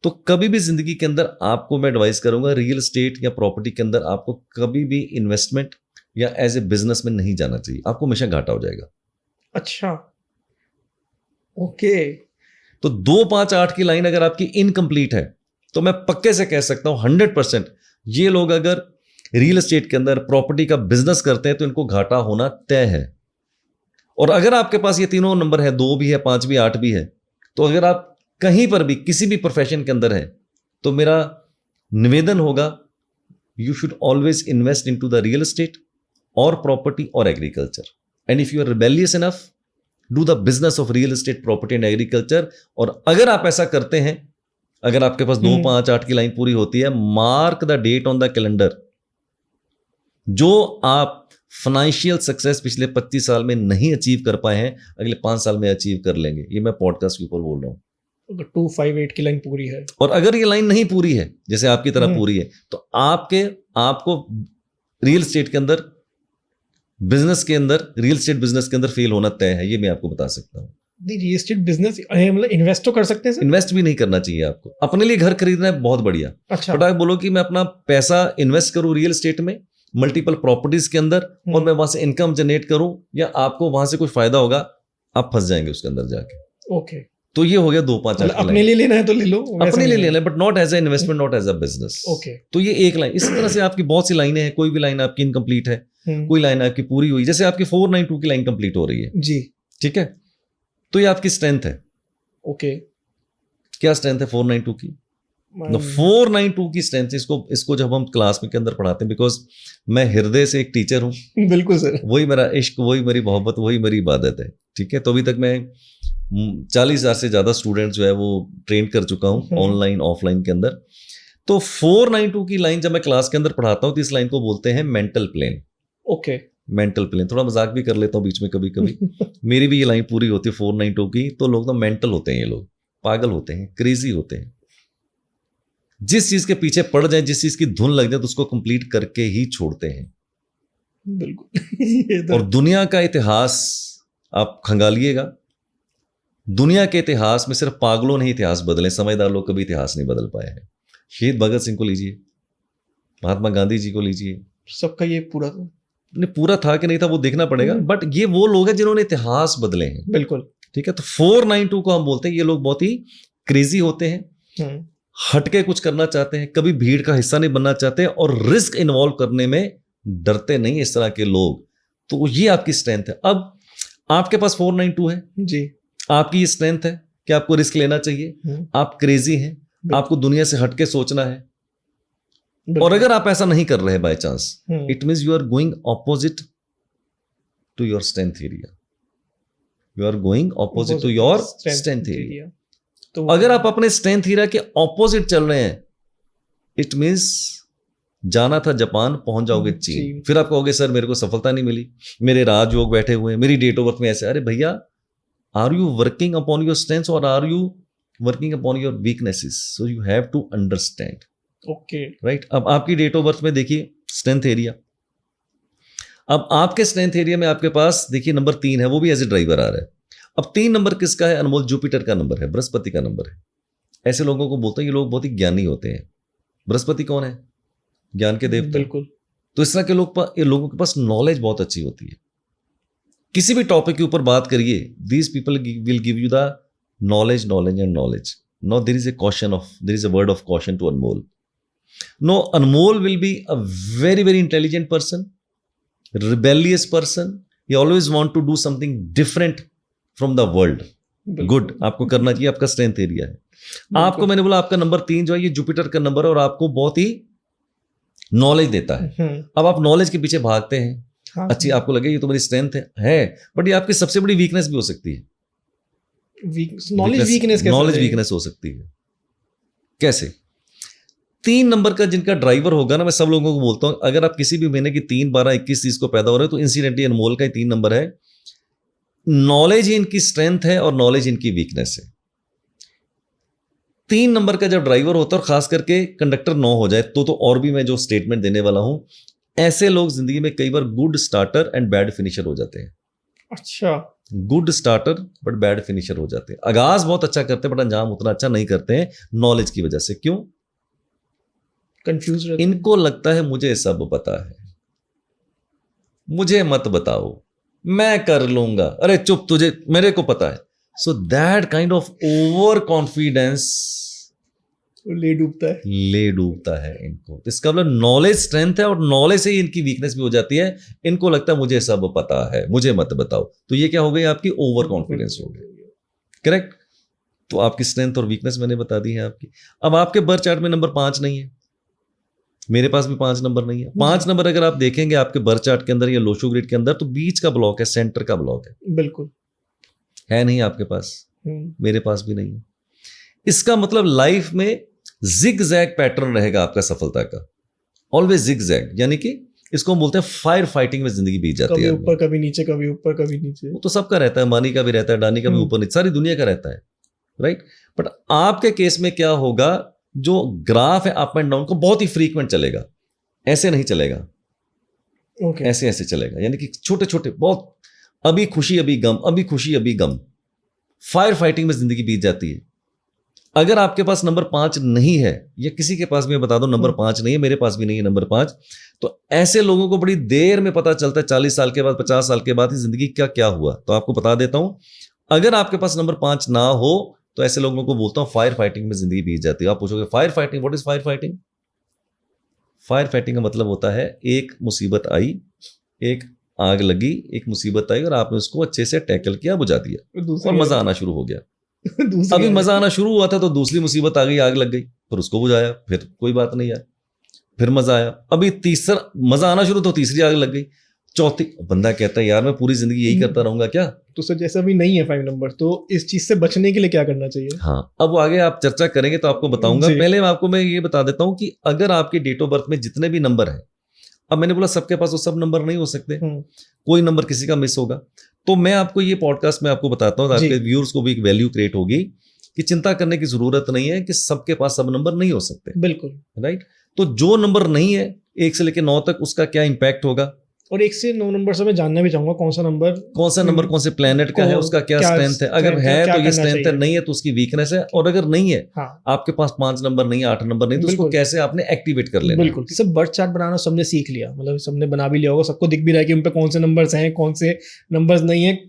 तो कभी भी जिंदगी के अंदर आपको मैं एडवाइस करूंगा, रियल एस्टेट या प्रॉपर्टी के अंदर आपको कभी भी इन्वेस्टमेंट या एज ए बिजनेस में नहीं जाना चाहिए, आपको हमेशा घाटा हो जाएगा। अच्छा, ओके। तो 2, 5, 8 की लाइन अगर आपकी इनकम्प्लीट है, तो मैं पक्के से कह सकता हूं 100% ये लोग अगर रियल एस्टेट के अंदर प्रॉपर्टी का बिजनेस करते हैं तो इनको घाटा होना तय है। और अगर आपके पास ये तीनों नंबर है, 2 भी है, 5 भी, 8 भी है, तो अगर आप कहीं पर भी किसी भी प्रोफेशन के अंदर है तो मेरा निवेदन होगा, you should always invest into the real estate और प्रॉपर्टी और agriculture. And if you are rebellious enough, do the business of real estate, property and agriculture. और अगर आप ऐसा करते हैं, अगर आपके पास 2, 5, 8 की लाइन पूरी होती है, mark the date on the calendar, जो आप फाइनेंशियल सक्सेस पिछले 25 साल में नहीं अचीव कर पाए हैं, अगले 5 साल में अचीव कर लेंगे। ये मैं पॉडकास्ट के ऊपर बोल रहा हूं। 258 की लाइन पूरी है, और अगर ये लाइन नहीं पूरी है, जैसे आपकी तरह पूरी है, तो आपको रियल एस्टेट के अंदर, बिजनेस के अंदर, रियल एस्टेट बिजनेस के अंदर फेल होना तय है। ये मैं आपको बता सकता हूं। रियल एस्टेट बिजनेस मतलब इन्वेस्ट तो कर सकते हैं सर? इन्वेस्ट भी नहीं करना चाहिए आपको। अपने लिए घर खरीदना है, बहुत बढ़िया। अच्छा, बट आप बोलो कि मैं अपना पैसा इन्वेस्ट करूं रियल एस्टेट में, मल्टीपल प्रॉपर्टीज के अंदर, और मैं वहां से इनकम जनरेट करूं, या आपको वहां से कुछ फायदा होगा, आप फंस जाएंगे उसके अंदर जाके। ओके, तो ये हो गया 2, 5, 8 अपने लिए लेना है तो ले लो, अपने लिए लेना है, but not as a investment, not as a business. Okay, तो ये एक लाइन। इसी तरह से आपकी बहुत सी लाइनें हैं। कोई भी लाइन आपकी इनकम्प्लीट है, कोई लाइन आपकी पूरी हुई। जैसे आपकी 492 की लाइन कंप्लीट हो रही है जी, ठीक है, तो ये आपकी स्ट्रेंथ है। ओके, क्या स्ट्रेंथ है 492 की? 492 की स्ट्रेंथ, इसको जब हम क्लास में के अंदर पढ़ाते हैं, बिकॉज मैं हृदय से एक टीचर हूं। बिल्कुल सर, वही मेरा इश्क, वही मेरी मोहब्बत, वही मेरी इबादत है। ठीक है, तो अभी तक मैं 40,000 से ज्यादा स्टूडेंट जो है वो ट्रेन कर चुका हूं, ऑनलाइन ऑफलाइन के अंदर। तो 492 की लाइन जब मैं क्लास के अंदर पढ़ाता हूं तो इस लाइन को बोलते हैं mental plane. Okay, mental plane, थोड़ा मजाक भी कर लेता हूं बीच में कभी कभी। मेरी भी ये लाइन पूरी होती है 492 की, तो लोग तो मेंटल होते हैं, ये लोग पागल होते हैं, क्रेजी होते हैं। जिस चीज के पीछे पड़ जाए, जिस चीज की धुन लग जाए, तो उसको कंप्लीट करके ही छोड़ते हैं। बिल्कुल। ये तो और दुनिया का इतिहास आप खंगालिएगा, दुनिया के इतिहास में सिर्फ पागलों ने ही इतिहास बदले, समझदार लोग कभी इतिहास नहीं बदल पाए हैं। शहीद भगत सिंह को लीजिए, महात्मा गांधी जी को लीजिए, सबका ये पूरा पूरा था कि नहीं था वो देखना पड़ेगा, बट ये वो लोग हैं जिन्होंने इतिहास बदले हैं। बिल्कुल ठीक है, तो 492 को हम बोलते हैं ये लोग बहुत ही क्रेजी होते हैं, हटके कुछ करना चाहते हैं, कभी भीड़ का हिस्सा नहीं बनना चाहते, और रिस्क इन्वॉल्व करने में डरते नहीं, इस तरह के लोग। तो ये आपकी स्ट्रेंथ है। अब आपके पास 492 है जी, आपकी ये स्ट्रेंथ है कि आपको रिस्क लेना चाहिए, आप क्रेजी हैं, आपको दुनिया से हटके सोचना है। और अगर आप ऐसा नहीं कर रहे by chance, it means you are going opposite to your strength area, you are going opposite to your strength area. तो अगर आप अपने स्ट्रेंथ एरिया के ऑपोजिट चल रहे हैं, इट मींस जाना था जापान, पहुंच जाओगे चीन। फिर आप कहोगे सर मेरे को सफलता नहीं मिली, मेरे राजयोग बैठे हुए हैं, मेरी डेट ऑफ बर्थ में ऐसे। अरे भैया, are you working upon your strengths और are you working upon your weaknesses? So you have to understand. Okay, right. अब आपकी डेट ऑफ बर्थ में देखिए स्ट्रेंथ एरिया, अब आपके स्ट्रेंथ एरिया में आपके पास देखिए नंबर 3 है, वो भी एज ए ड्राइवर आ रहा है। अब 3 नंबर किसका है? अनमोल, जुपिटर का नंबर है, बृहस्पति का नंबर है। ऐसे लोगों को बोलते हैं ये लोग बहुत ही ज्ञानी होते हैं। बृहस्पति कौन है? ज्ञान के देवता। बिल्कुल। तो इस तरह के लोगों के पास नॉलेज बहुत अच्छी होती है। किसी भी टॉपिक के ऊपर बात करिए, these people will give you the knowledge and knowledge. No, there is a word of caution to Anmol. No, Anmol will be a very very intelligent person, rebellious person. He always want to do something different from the world. Good, आपको करना चाहिए, आपका strength area है। आपको मैंने बोला आपका number 3 जो है ये जुपिटर का नंबर है और आपको बहुत ही नॉलेज देता है। अब आप नॉलेज के पीछे भागते हैं। हाँ, अच्छी आपको लगे ये तो मेरी स्ट्रेंथ है, बट ये आपकी सबसे बड़ी वीकनेस भी हो सकती है। नॉलेज वीकनेस हो सकती है। कैसे? 3 नंबर का जिनका ड्राइवर होगा ना, मैं सब लोगों को बोलता हूं, अगर आप किसी भी महीने की 3, 12, 21 चीज को पैदा हो रहे हो तो इंसिडेंटली अनमोल का ही 3 नंबर है। नॉलेज ही इनकी स्ट्रेंथ है और नॉलेज इनकी वीकनेस है। 3 नंबर का जब ड्राइवर होता है और खास करके कंडक्टर 9 हो जाए तो और भी मैं जो स्टेटमेंट देने वाला हूं, ऐसे लोग जिंदगी में कई बार good starter and bad finisher हो जाते हैं। अच्छा, good starter but bad finisher हो जाते हैं। आगाज बहुत अच्छा करते हैं बट अंजाम उतना अच्छा नहीं करते हैं नॉलेज की वजह से। क्यों? कंफ्यूज रहते हैं। इनको लगता है मुझे सब पता है, मुझे मत बताओ, मैं कर लूंगा, अरे चुप, तुझे मेरे को पता है। So that kind of over confidence वो ले डूबता है इनको। तो इसका मतलब नॉलेज स्ट्रेंथ है, और नॉलेज से ही इनकी वीकनेस भी हो जाती है। इनको लगता है मुझे सब पता है, मुझे मत बताओ। तो ये क्या हो गई आपकी ओवर कॉन्फिडेंस हो गई। करेक्ट। तो आपकी स्ट्रेंथ और वीकनेस मैंने बता दी है आपकी। अब आपके बर्थ चार्ट में नंबर 5 नहीं है, मेरे पास भी 5 नंबर नहीं है। 5 नंबर अगर आप देखेंगे आपके बर्थ चार्ट के अंदर या लोशो ग्रिड के अंदर, तो बीच का ब्लॉक है, सेंटर का ब्लॉक है। बिल्कुल है नहीं आपके पास, मेरे पास भी नहीं है। इसका मतलब लाइफ में जिग जैग पैटर्न रहेगा आपका सफलता का, ऑलवेज जिग जैग। यानी कि इसको हम बोलते हैं फायर फाइटिंग में जिंदगी बीत जाती कभी है। ऊपर कभी नीचे, कभी ऊपर कभी नीचे। वो तो सबका रहता है, मानी का भी रहता है, डानी का भी ऊपर नीचे, सारी दुनिया का रहता है, राइट। बट आपके केस में क्या होगा, जो ग्राफ है अप एंड डाउन को बहुत ही फ्रीक्वेंट चलेगा, ऐसे नहीं चलेगा। ओके। ऐसे ऐसे चलेगा, यानी कि छोटे छोटे बहुत, अभी खुशी अभी गम, अभी खुशी अभी गम, फायर फाइटिंग में जिंदगी बीत जाती है। अगर आपके पास नंबर 5 नहीं है, या किसी के पास भी मैं बता दूं नंबर 5 नहीं है, मेरे पास भी नहीं है नंबर 5, तो ऐसे लोगों को बड़ी देर में पता चलता है, 40 साल के बाद, 50 साल के बाद, जिंदगी का क्या हुआ। तो आपको बता देता हूं, अगर आपके पास नंबर 5 ना हो, तो ऐसे लोगों को बोलता हूं फायर फाइटिंग में जिंदगी बीत जाती है। आप पूछोगे fire fighting, what is fire fighting? Fire fighting का मतलब होता है एक मुसीबत आई, एक आग लगी, एक मुसीबत आई और आपने उसको अच्छे से टैकल किया, बुझा दिया और मजा आना शुरू हो गया। अभी मजा आना शुरू हुआ था तो दूसरी मुसीबत आ गई, आग लग गई, फिर उसको बुझाया, फिर कोई बात नहीं यार, फिर मजा आया। अभी तीसरा मजा आना शुरू तो तीसरी आग लग गई, चौथी। बंदा कहता है यार मैं पूरी जिंदगी यही करता रहूंगा क्या? तो सर जैसा भी नहीं है 5 नंबर, तो इस चीज से बचने के लिए क्या करना चाहिए? हाँ, अब आगे आप चर्चा करेंगे तो आपको बताऊंगा। पहले मैं ये बता देता हूं कि अगर आपके डेट ऑफ बर्थ में जितने भी नंबर हैं, अब मैंने बोला सबके पास वो सब नंबर नहीं हो सकते, कोई नंबर किसी का मिस होगा, तो मैं आपको ये पॉडकास्ट में आपको बताता हूँ, आपके व्यूअर्स को भी एक वैल्यू क्रिएट होगी कि चिंता करने की जरूरत नहीं है कि सबके पास सब नंबर नहीं हो सकते। बिल्कुल राइट। तो जो नंबर नहीं है 1 से लेकर 9 तक, उसका क्या इंपैक्ट होगा, और 1 से 9 नंबर से मैं जानना भी चाहूंगा कौन सा नंबर कौन से प्लेनेट का है, उसका क्या स्ट्रेंथ है। अगर है तो ये स्ट्रेंथ है, नहीं है तो उसकी वीकनेस है। और अगर नहीं है, आपके पास 5 नंबर नहीं, 8 नंबर नहीं, तो उसको कैसे आपने एक्टिवेट कर लेना। बिल्कुल। सब बर्थ चार्ट बनाना सबने सीख लिया, मतलब सबने बना भी लिया होगा, सबको दिख भी रहा है कि उन पे कौन से नंबर्स हैं, कौन से नंबर्स नहीं है।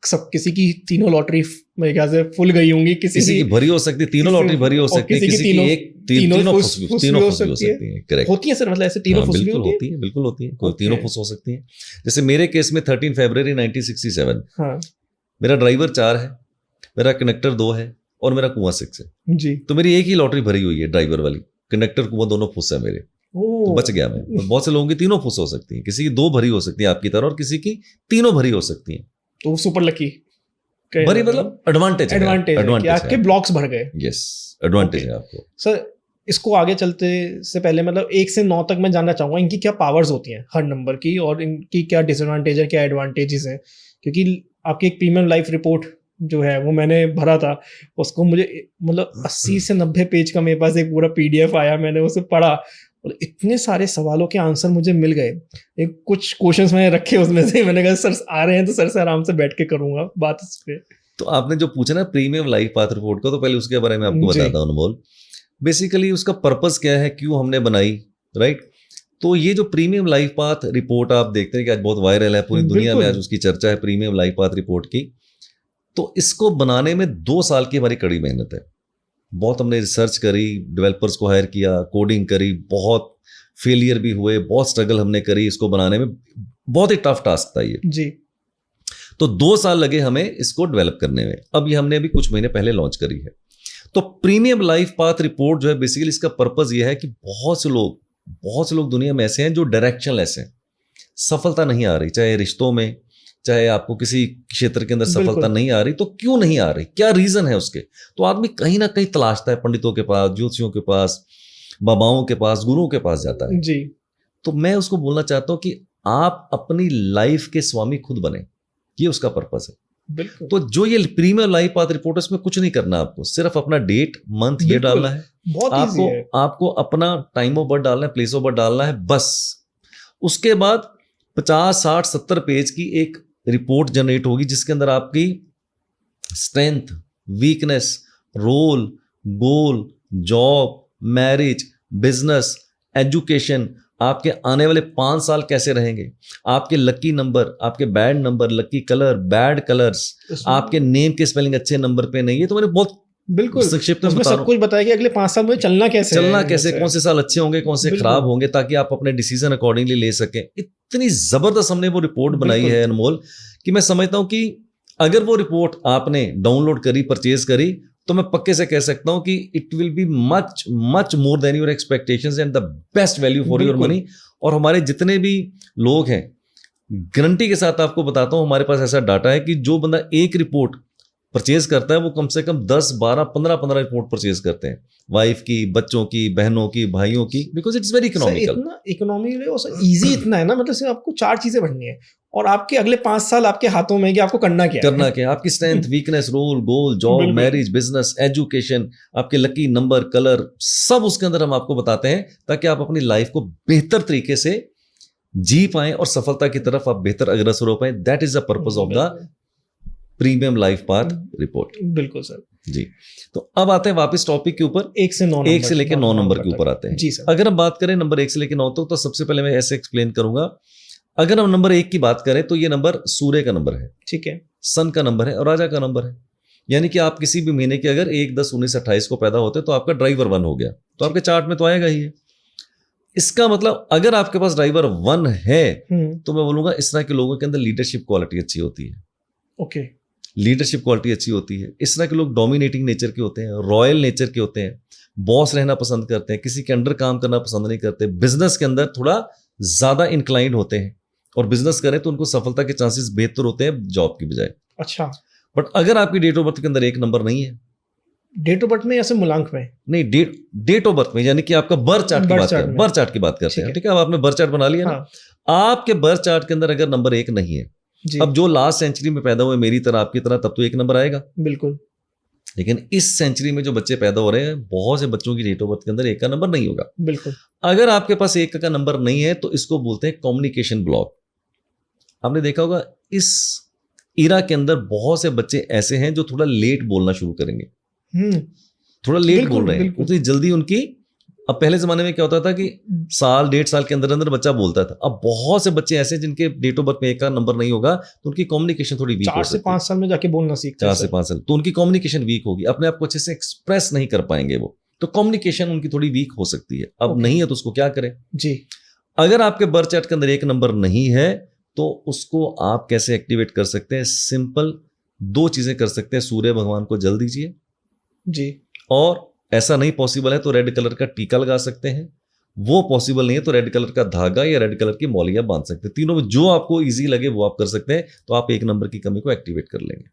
सब किसी की तीनों लॉटरी मेरे ख्याल से फुल गई होंगी, किसी की भरी हो सकती है, तीनों लॉटरी भरी हो सकती है, किसी की तीनों हो सकती है। करेक्ट होती है सर, मतलब ऐसे तीनों फुस भी होती है, बिल्कुल होती है, कोई तीनों फुस हो सकती है। जैसे मेरे केस में 13 फरवरी 1967, मेरा ड्राइवर 4 है, मेरा कनेक्टर 2 है और मेरा कुआं 6 है जी। तो मेरी एक ही लॉटरी भरी हुई है, ड्राइवर वाली। कनेक्टर कुआं दोनों फुस है मेरे, तो बच गया मैं। बहुत से लोगों की तीनों फुस हो सकती है, किसी की 2 भरी हो सकती है आपकी तरह, और किसी की तीनों भरी हो सकती है। तो सुपर लकी भरी मतलब एडवांटेज कि आपके ब्लॉक्स भर गए। यस, एडवांटेज है आपको। सर इसको आगे चलते से पहले, मतलब 1 से 9 तक मैं जानना चाहूंगा इनकी क्या पावर्स होती हैं हर नंबर की, और इनकी क्या डिसएडवांटेज है, क्या एडवांटेजेस हैं। क्योंकि आपकी एक प्रीमियम लाइफ रिपोर्ट जो है वो मैंने भरा था, उसको मुझे मतलब 80 से 90 पेज का मेरे पास एक पूरा PDF आया, मैंने उसे पढ़ा और इतने सारे सवालों के आंसर मुझे मिल गए। एक कुछ क्वेश्चंस मैंने रखे उसमें से, मैंने कहा सर आ रहे हैं तो सर से आराम से बैठ के करूंगा बात इस पे। तो आपने जो पूछा ना प्रीमियम लाइफ पाथ रिपोर्ट को, तो पहले उसके बारे में आपको बताता हूं अनमोल। बेसिकली उसका पर्पस क्या है, क्यों हमने बनाई, राइट। तो ये जो प्रीमियम लाइफ पाथ रिपोर्ट आप देखते हैं कि आज बहुत वायरल है, पूरी दुनिया में आज उसकी चर्चा है, प्रीमियम लाइफ पाथ रिपोर्ट की। तो इसको बनाने में 2 साल की हमारी कड़ी मेहनत है। बहुत हमने रिसर्च करी, डेवलपर्स को हायर किया, कोडिंग करी, बहुत फेलियर भी हुए, बहुत स्ट्रगल हमने करी इसको बनाने में। बहुत ही टफ टास्क था ये जी। तो 2 साल लगे हमें इसको डेवलप करने में। अब ये हमने अभी कुछ महीने पहले लॉन्च करी है। तो प्रीमियम लाइफ पाथ रिपोर्ट जो है, बेसिकली इसका पर्पस ये है कि बहुत से लोग दुनिया में ऐसे हैं जो डायरेक्शनलेस हैं, सफलता नहीं आ रही, चाहे रिश्तों में, चाहे आपको किसी क्षेत्र के अंदर सफलता नहीं आ रही। तो क्यों नहीं आ रही, क्या रीजन है उसके? तो आदमी कहीं ना कहीं तलाशता है, पंडितों के पास, ज्योतिषियों के पास, बाबाओं के पास, गुरुओं के पास जाता है जी। तो मैं उसको बोलना चाहता हूं कि आप अपनी लाइफ के स्वामी खुद बने, ये उसका पर्पस है। बिल्कुल। तो जो ये प्रीमियम लाइफ पाथ रिपोर्ट, इसमें कुछ नहीं करना आपको, सिर्फ अपना डेट मंथ ये डालना है, आपको अपना टाइम ऑफ बर्थ डालना है, प्लेस ऑफ बर्थ डालना है, बस। उसके बाद 50, 60, 70 पेज की एक रिपोर्ट जनरेट होगी, जिसके अंदर आपकी स्ट्रेंथ, वीकनेस, रोल, गोल, जॉब, मैरिज, बिजनेस, एजुकेशन, आपके आने वाले 5 साल कैसे रहेंगे, आपके लकी नंबर, आपके bad number, lucky colour, bad colours, आपके नेम के स्पेलिंग अच्छे नंबर पे नहीं है। तो मैंने बहुत बिल्कुल संक्षिप्त में उसमें बता सब रहा हूँ। कुछ बताया कि अगले 5 साल में चलना कैसे चलना है, कैसे, कौन से साल अच्छे होंगे, कौन से बिल्कुल। खराब होंगे, ताकि आप अपने डिसीजन अकॉर्डिंगली ले सकें। इतनी जबरदस्त हमने वो रिपोर्ट बनाई बिल्कुल। है अनमोल, कि मैं समझता हूं कि अगर वो रिपोर्ट आपने डाउनलोड करी, परचेज करी, तो मैं पक्के से कह सकता हूं कि it will be much much more than your expectations and the best value for your बिल्कुल। मनी। और हमारे जितने भी लोग हैं, गारंटी के साथ आपको बताता हूं, हमारे पास ऐसा डाटा है कि जो बंदा एक रिपोर्ट परचेज करता है, वो कम से कम 10, 12, 15 रिपोर्ट परचेज करते हैं, वाइफ की, बच्चों की, बहनों की, भाइयों की, बिकॉज इट्स वेरी इकोनॉमिकल। इतना इकोनॉमिकली और इजी इतना है ना, मतलब सिर्फ आपको 4 चीजें पढ़नी है और आपके अगले 5 साल आपके हाथों में है कि आपको करना क्या करना क्या, आपकी स्ट्रेंथ, वीकनेस, रोल, गोल, जॉब, बिल्कुल। मैरिज, बिजनेस, एजुकेशन, आपके लकी नंबर, कलर, सब उसके अंदर हम आपको बताते हैं, ताकि आप अपनी लाइफ को बेहतर तरीके से जी पाएं और सफलता की तरफ आप बेहतर अग्रसर हो पाएं। That is the purpose of the premium life path report. बिल्कुल सर। जी, तो अब आते हैं वापस टॉपिक के ऊपर। 1 से 9 नंबर, 1 से लेकर 9 नंबर के ऊपर आते हैं। जी सर। अगर हम बात करें नंबर 1 से लेकर 9 तक, तो सबसे पहले मैं ऐसे एक्सप्लेन करूंगा। अगर हम नंबर 1 की बात करें, तो ये नंबर सूर्य का नंबर है, ठीक है, सन का नंबर है और राजा का नंबर है। यानी कि आप किसी भी महीने के अगर 1, 10, 19, 28 को पैदा होते, तो आपका ड्राइवर 1 हो गया, तो आपके चार्ट में तो आएगा ही है। इसका मतलब अगर आपके पास ड्राइवर 1 है, तो मैं बोलूंगा इस तरह के लोगों के अंदर लीडरशिप क्वालिटी अच्छी होती है। ओके, लीडरशिप क्वालिटी अच्छी होती है। इस तरह के लोग डोमिनेटिंग नेचर के होते हैं, रॉयल नेचर के होते हैं, बॉस रहना पसंद करते हैं, किसी के अंडर काम करना पसंद नहीं करते, बिजनेस के अंदर थोड़ा ज्यादा इंक्लाइंड होते हैं, और बिजनेस करें तो उनको सफलता के चांसेस बेहतर होते हैं जॉब की बजाय। अच्छा, बट अगर आपकी डेट ऑफ बर्थ के अंदर 1 नंबर नहीं है, डेट ऑफ बर्थ में या से मूलांक में? नहीं, डेट ऑफ बर्थ में, यानी कि आपका बर्थ चार्ट की बात करते हैं, बर्थ चार्ट की बात करते हैं, ठीक है। अब आपने बर्थ चार्ट बना लिया ना, आपके बर्थ चार्ट के अंदर अगर नंबर 1 नहीं है, अब जो लास्ट सेंचुरी में पैदा हुए मेरी तरह, आपकी तरह, तब तो 1 नंबर आएगा। बिल्कुल। लेकिन इस सेंचुरी में जो बच्चे पैदा हो रहे हैं, बहुत से बच्चों की डेट ऑफ बर्थ के अंदर 1 का नंबर नहीं होगा। बिल्कुल। अगर आपके पास 1 का नंबर नहीं है, तो इसको बोलते हैं कम्युनिकेशन ब्लॉक। आपने देखा होगा इस इरा के अंदर बहुत से बच्चे ऐसे हैं जो थोड़ा लेट बोलना शुरू करेंगे, थोड़ा लेट बोल रहे हैं, उतनी जल्दी उनकी। अब पहले जमाने में क्या होता था कि साल 1.5 साल के अंदर अंदर बच्चा बोलता था। अब बहुत से बच्चे ऐसे जिनके डेट ऑफ बर्थ में 1 का नंबर नहीं होगा, तो उनकी कम्युनिकेशन थोड़ी वीक हो सकती है। 4 से 5 साल में जाके बोलना सीखते हैं। 4 से 5 साल, तो उनकी कम्युनिकेशन वीक होगी, अपने आप को अच्छे से एक्सप्रेस नहीं कर पाएंगे वो, तो कम्युनिकेशन उनकी थोड़ी वीक हो सकती है। अब नहीं है तो उसको क्या करें जी। अगर आपके बर्थ चार्ट के अंदर 1 नंबर नहीं है, तो उसको आप कैसे एक्टिवेट कर सकते हैं? सिंपल 2 चीजें कर सकते हैं। सूर्य भगवान को जल दीजिए जी, और ऐसा नहीं पॉसिबल है तो रेड कलर का टीका लगा सकते हैं। वो पॉसिबल नहीं है तो रेड कलर का धागा या रेड कलर की मौलियां बांध सकते हैं। तीनों में जो आपको इजी लगे वो आप कर सकते हैं, तो आप 1 नंबर की कमी को एक्टिवेट कर लेंगे।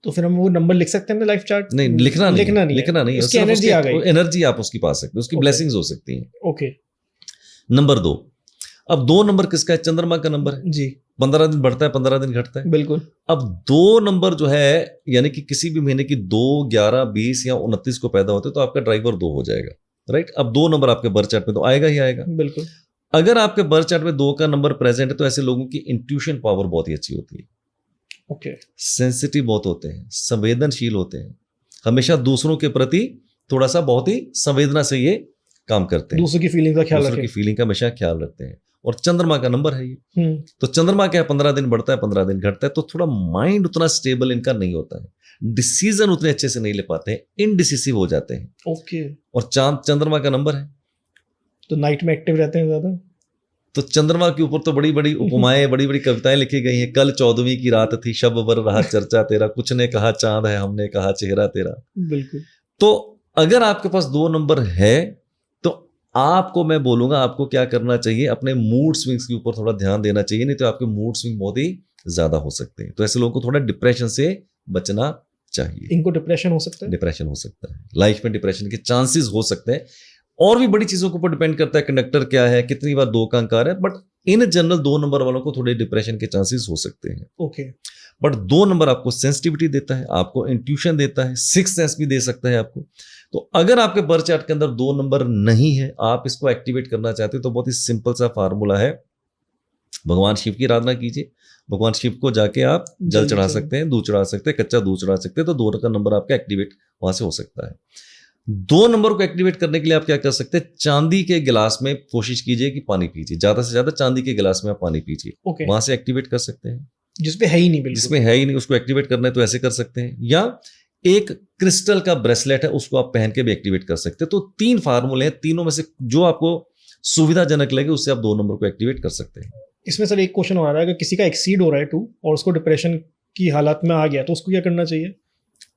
तो फिर हम वो नंबर लिख सकते हैं अपने लाइफ चार्ट? नहीं, लिखना नहीं, उसकी एनर्जी आ गई, एनर्जी आप उसकी पा सकते हैं, उसकी ब्लेसिंग्स हो सकती हैं। ओके। नंबर 2, अब 2 नंबर किसका है? चंद्रमा का नंबर है जी। 15 दिन बढ़ता है, 15 दिन घटता है। बिल्कुल। अब 2 नंबर जो है, यानी कि किसी भी महीने की 2, 11, 20 या 29 को पैदा होते, तो आपका ड्राइवर 2 हो जाएगा, राइट। अब 2 नंबर आपके बर्थ चार्ट में तो आएगा ही आएगा। बिल्कुल। अगर आपके बर्थ चार्ट में 2 का नंबर प्रेजेंट है, तो ऐसे लोगों की इंट्यूशन पावर बहुत ही अच्छी होती है। ओके। सेंसिटिव बहुत होते हैं, संवेदनशील होते हैं, हमेशा दूसरों के प्रति थोड़ा सा बहुत ही संवेदना से ये काम करते हैं, दूसरों की फीलिंग का ख्याल दूसरों की फीलिंग का हमेशा ख्याल रखते हैं। और चंद्रमा का नंबर है ये, तो चंद्रमा क्या है? 15 दिन बढ़ता है, 15 दिन घटता है, तो थोड़ा माइंड उतना स्टेबल इनका नहीं होता है, डिसीजन उतने अच्छे से नहीं ले पाते हैं, इनडिसिसिव हो जाते हैं। ओके। और चांद चंद्रमा का नंबर है, तो नाइट में एक्टिव रहते हैं ज्यादा। तो चंद्रमा के ऊपर तो बड़ी बड़ी उपमाएं, बड़ी बड़ी कविताएं लिखी गई हैं। कल 14वीं की रात थी, शब वर रहा चर्चा तेरा, कुछ ने कहा चांद है, हमने कहा चेहरा तेरा। बिल्कुल। तो अगर आपके पास 2 नंबर है, तो आपको मैं बोलूंगा आपको क्या करना चाहिए? अपने मूड स्विंग्स के ऊपर थोड़ा ध्यान देना चाहिए, नहीं तो आपके मूड स्विंग बहुत ही ज्यादा हो सकते हैं। तो ऐसे लोगों को थोड़ा डिप्रेशन से बचना चाहिए। इनको डिप्रेशन हो सकता है? डिप्रेशन हो सकता है, लाइफ में डिप्रेशन के चांसेस हो सकते हैं। और भी बड़ी चीजों के ऊपर डिपेंड करता है, कंडक्टर क्या है, कितनी बार 2 का अंक आ रहा है, बट इन जनरल 2 नंबर वालों को थोड़े डिप्रेशन के चांसेस हो सकते हैं। ओके। बट 2 नंबर आपको सेंसिटिविटी देता है, आपको इंट्यूशन देता है, सिक्स्थ सेंस भी दे सकता है आपको। तो अगर आपके बर्थ चार्ट के अंदर 2 नंबर नहीं है, आप इसको एक्टिवेट करना चाहते हो, तो बहुत ही सिंपल सा फार्मूला है। भगवान शिव की आराधना कीजिए, भगवान शिव को जाके आप जल चढ़ा सकते हैं, दूध चढ़ा सकते हैं, कच्चा दूध चढ़ा सकते हैं, तो 2 का नंबर आपका एक्टिवेट वहां से हो सकता है। 2 नंबर को एक्टिवेट करने के लिए आप क्या कर सकते हैं? चांदी के गिलास में कोशिश कीजिए कि पानी पीजिए, ज्यादा से ज्यादा चांदी के गिलास में आप पानी पीजिए, वहां से एक्टिवेट कर सकते हैं। जिसमें है ही नहीं, बिल्कुल जिसमें है ही नहीं, उसको एक्टिवेट करना है तो ऐसे कर सकते हैं। या एक क्रिस्टल का ब्रेसलेट है, उसको आप पहन के भी एक्टिवेट कर सकते हैं। तो 3 फार्मूले हैं, तीनों में से जो आपको सुविधाजनक लगे उससे आप 2 नंबर को एक्टिवेट कर सकते हैं। इसमें सर एक क्वेश्चन हो रहा है, अगर किसी का एक्सीड हो रहा है 2 और उसको डिप्रेशन की हालत में आ गया तो उसको क्या करना चाहिए?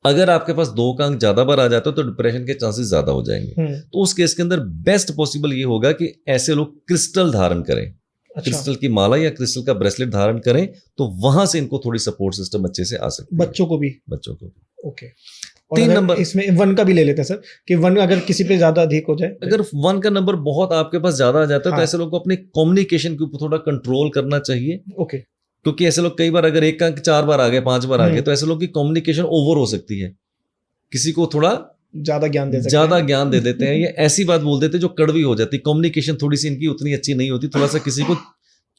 अगर आपके पास 2 का अंक ज्यादा बार आ जाता है तो डिप्रेशन के चांसेस ज्यादा हो जाएंगे। तो उस केस के अंदर बेस्ट पॉसिबल ये होगा कि ऐसे लोग क्रिस्टल धारण करें, अच्छा, क्रिस्टल की माला या क्रिस्टल का ब्रेसलेट धारण करें, तो वहां से इनको थोड़ी सपोर्ट सिस्टम अच्छे से आ सकती है। बच्चों को भी? बच्चों को। ओके। और 3 अगर नंबर, इसमें 1 का भी ले लेते हैं सर, कि 1 अगर किसी पे ज्यादा अधिक हो जाए, अगर 1 का नंबर बहुत आपके पास ज्यादा आ जाता है हाँ। तो ऐसे लोगों को अपने कम्युनिकेशन के ऊपर थोड़ा कंट्रोल करना चाहिए। ओके। क्योंकि ऐसे लोग कई बार अगर 1 का अंक 4 बार आ गए, 5 बार आ गए, तो ऐसे लोग की कम्युनिकेशन ओवर हो सकती है, किसी को थोड़ा ज्यादा ज्ञान दे सकते ज्यादा हैं। ज्ञान दे देते हैं, ये ऐसी बात बोल देते हैं जो कड़वी हो जाती है। कम्युनिकेशन थोड़ी सी इनकी उतनी अच्छी नहीं होती, थोड़ा सा किसी को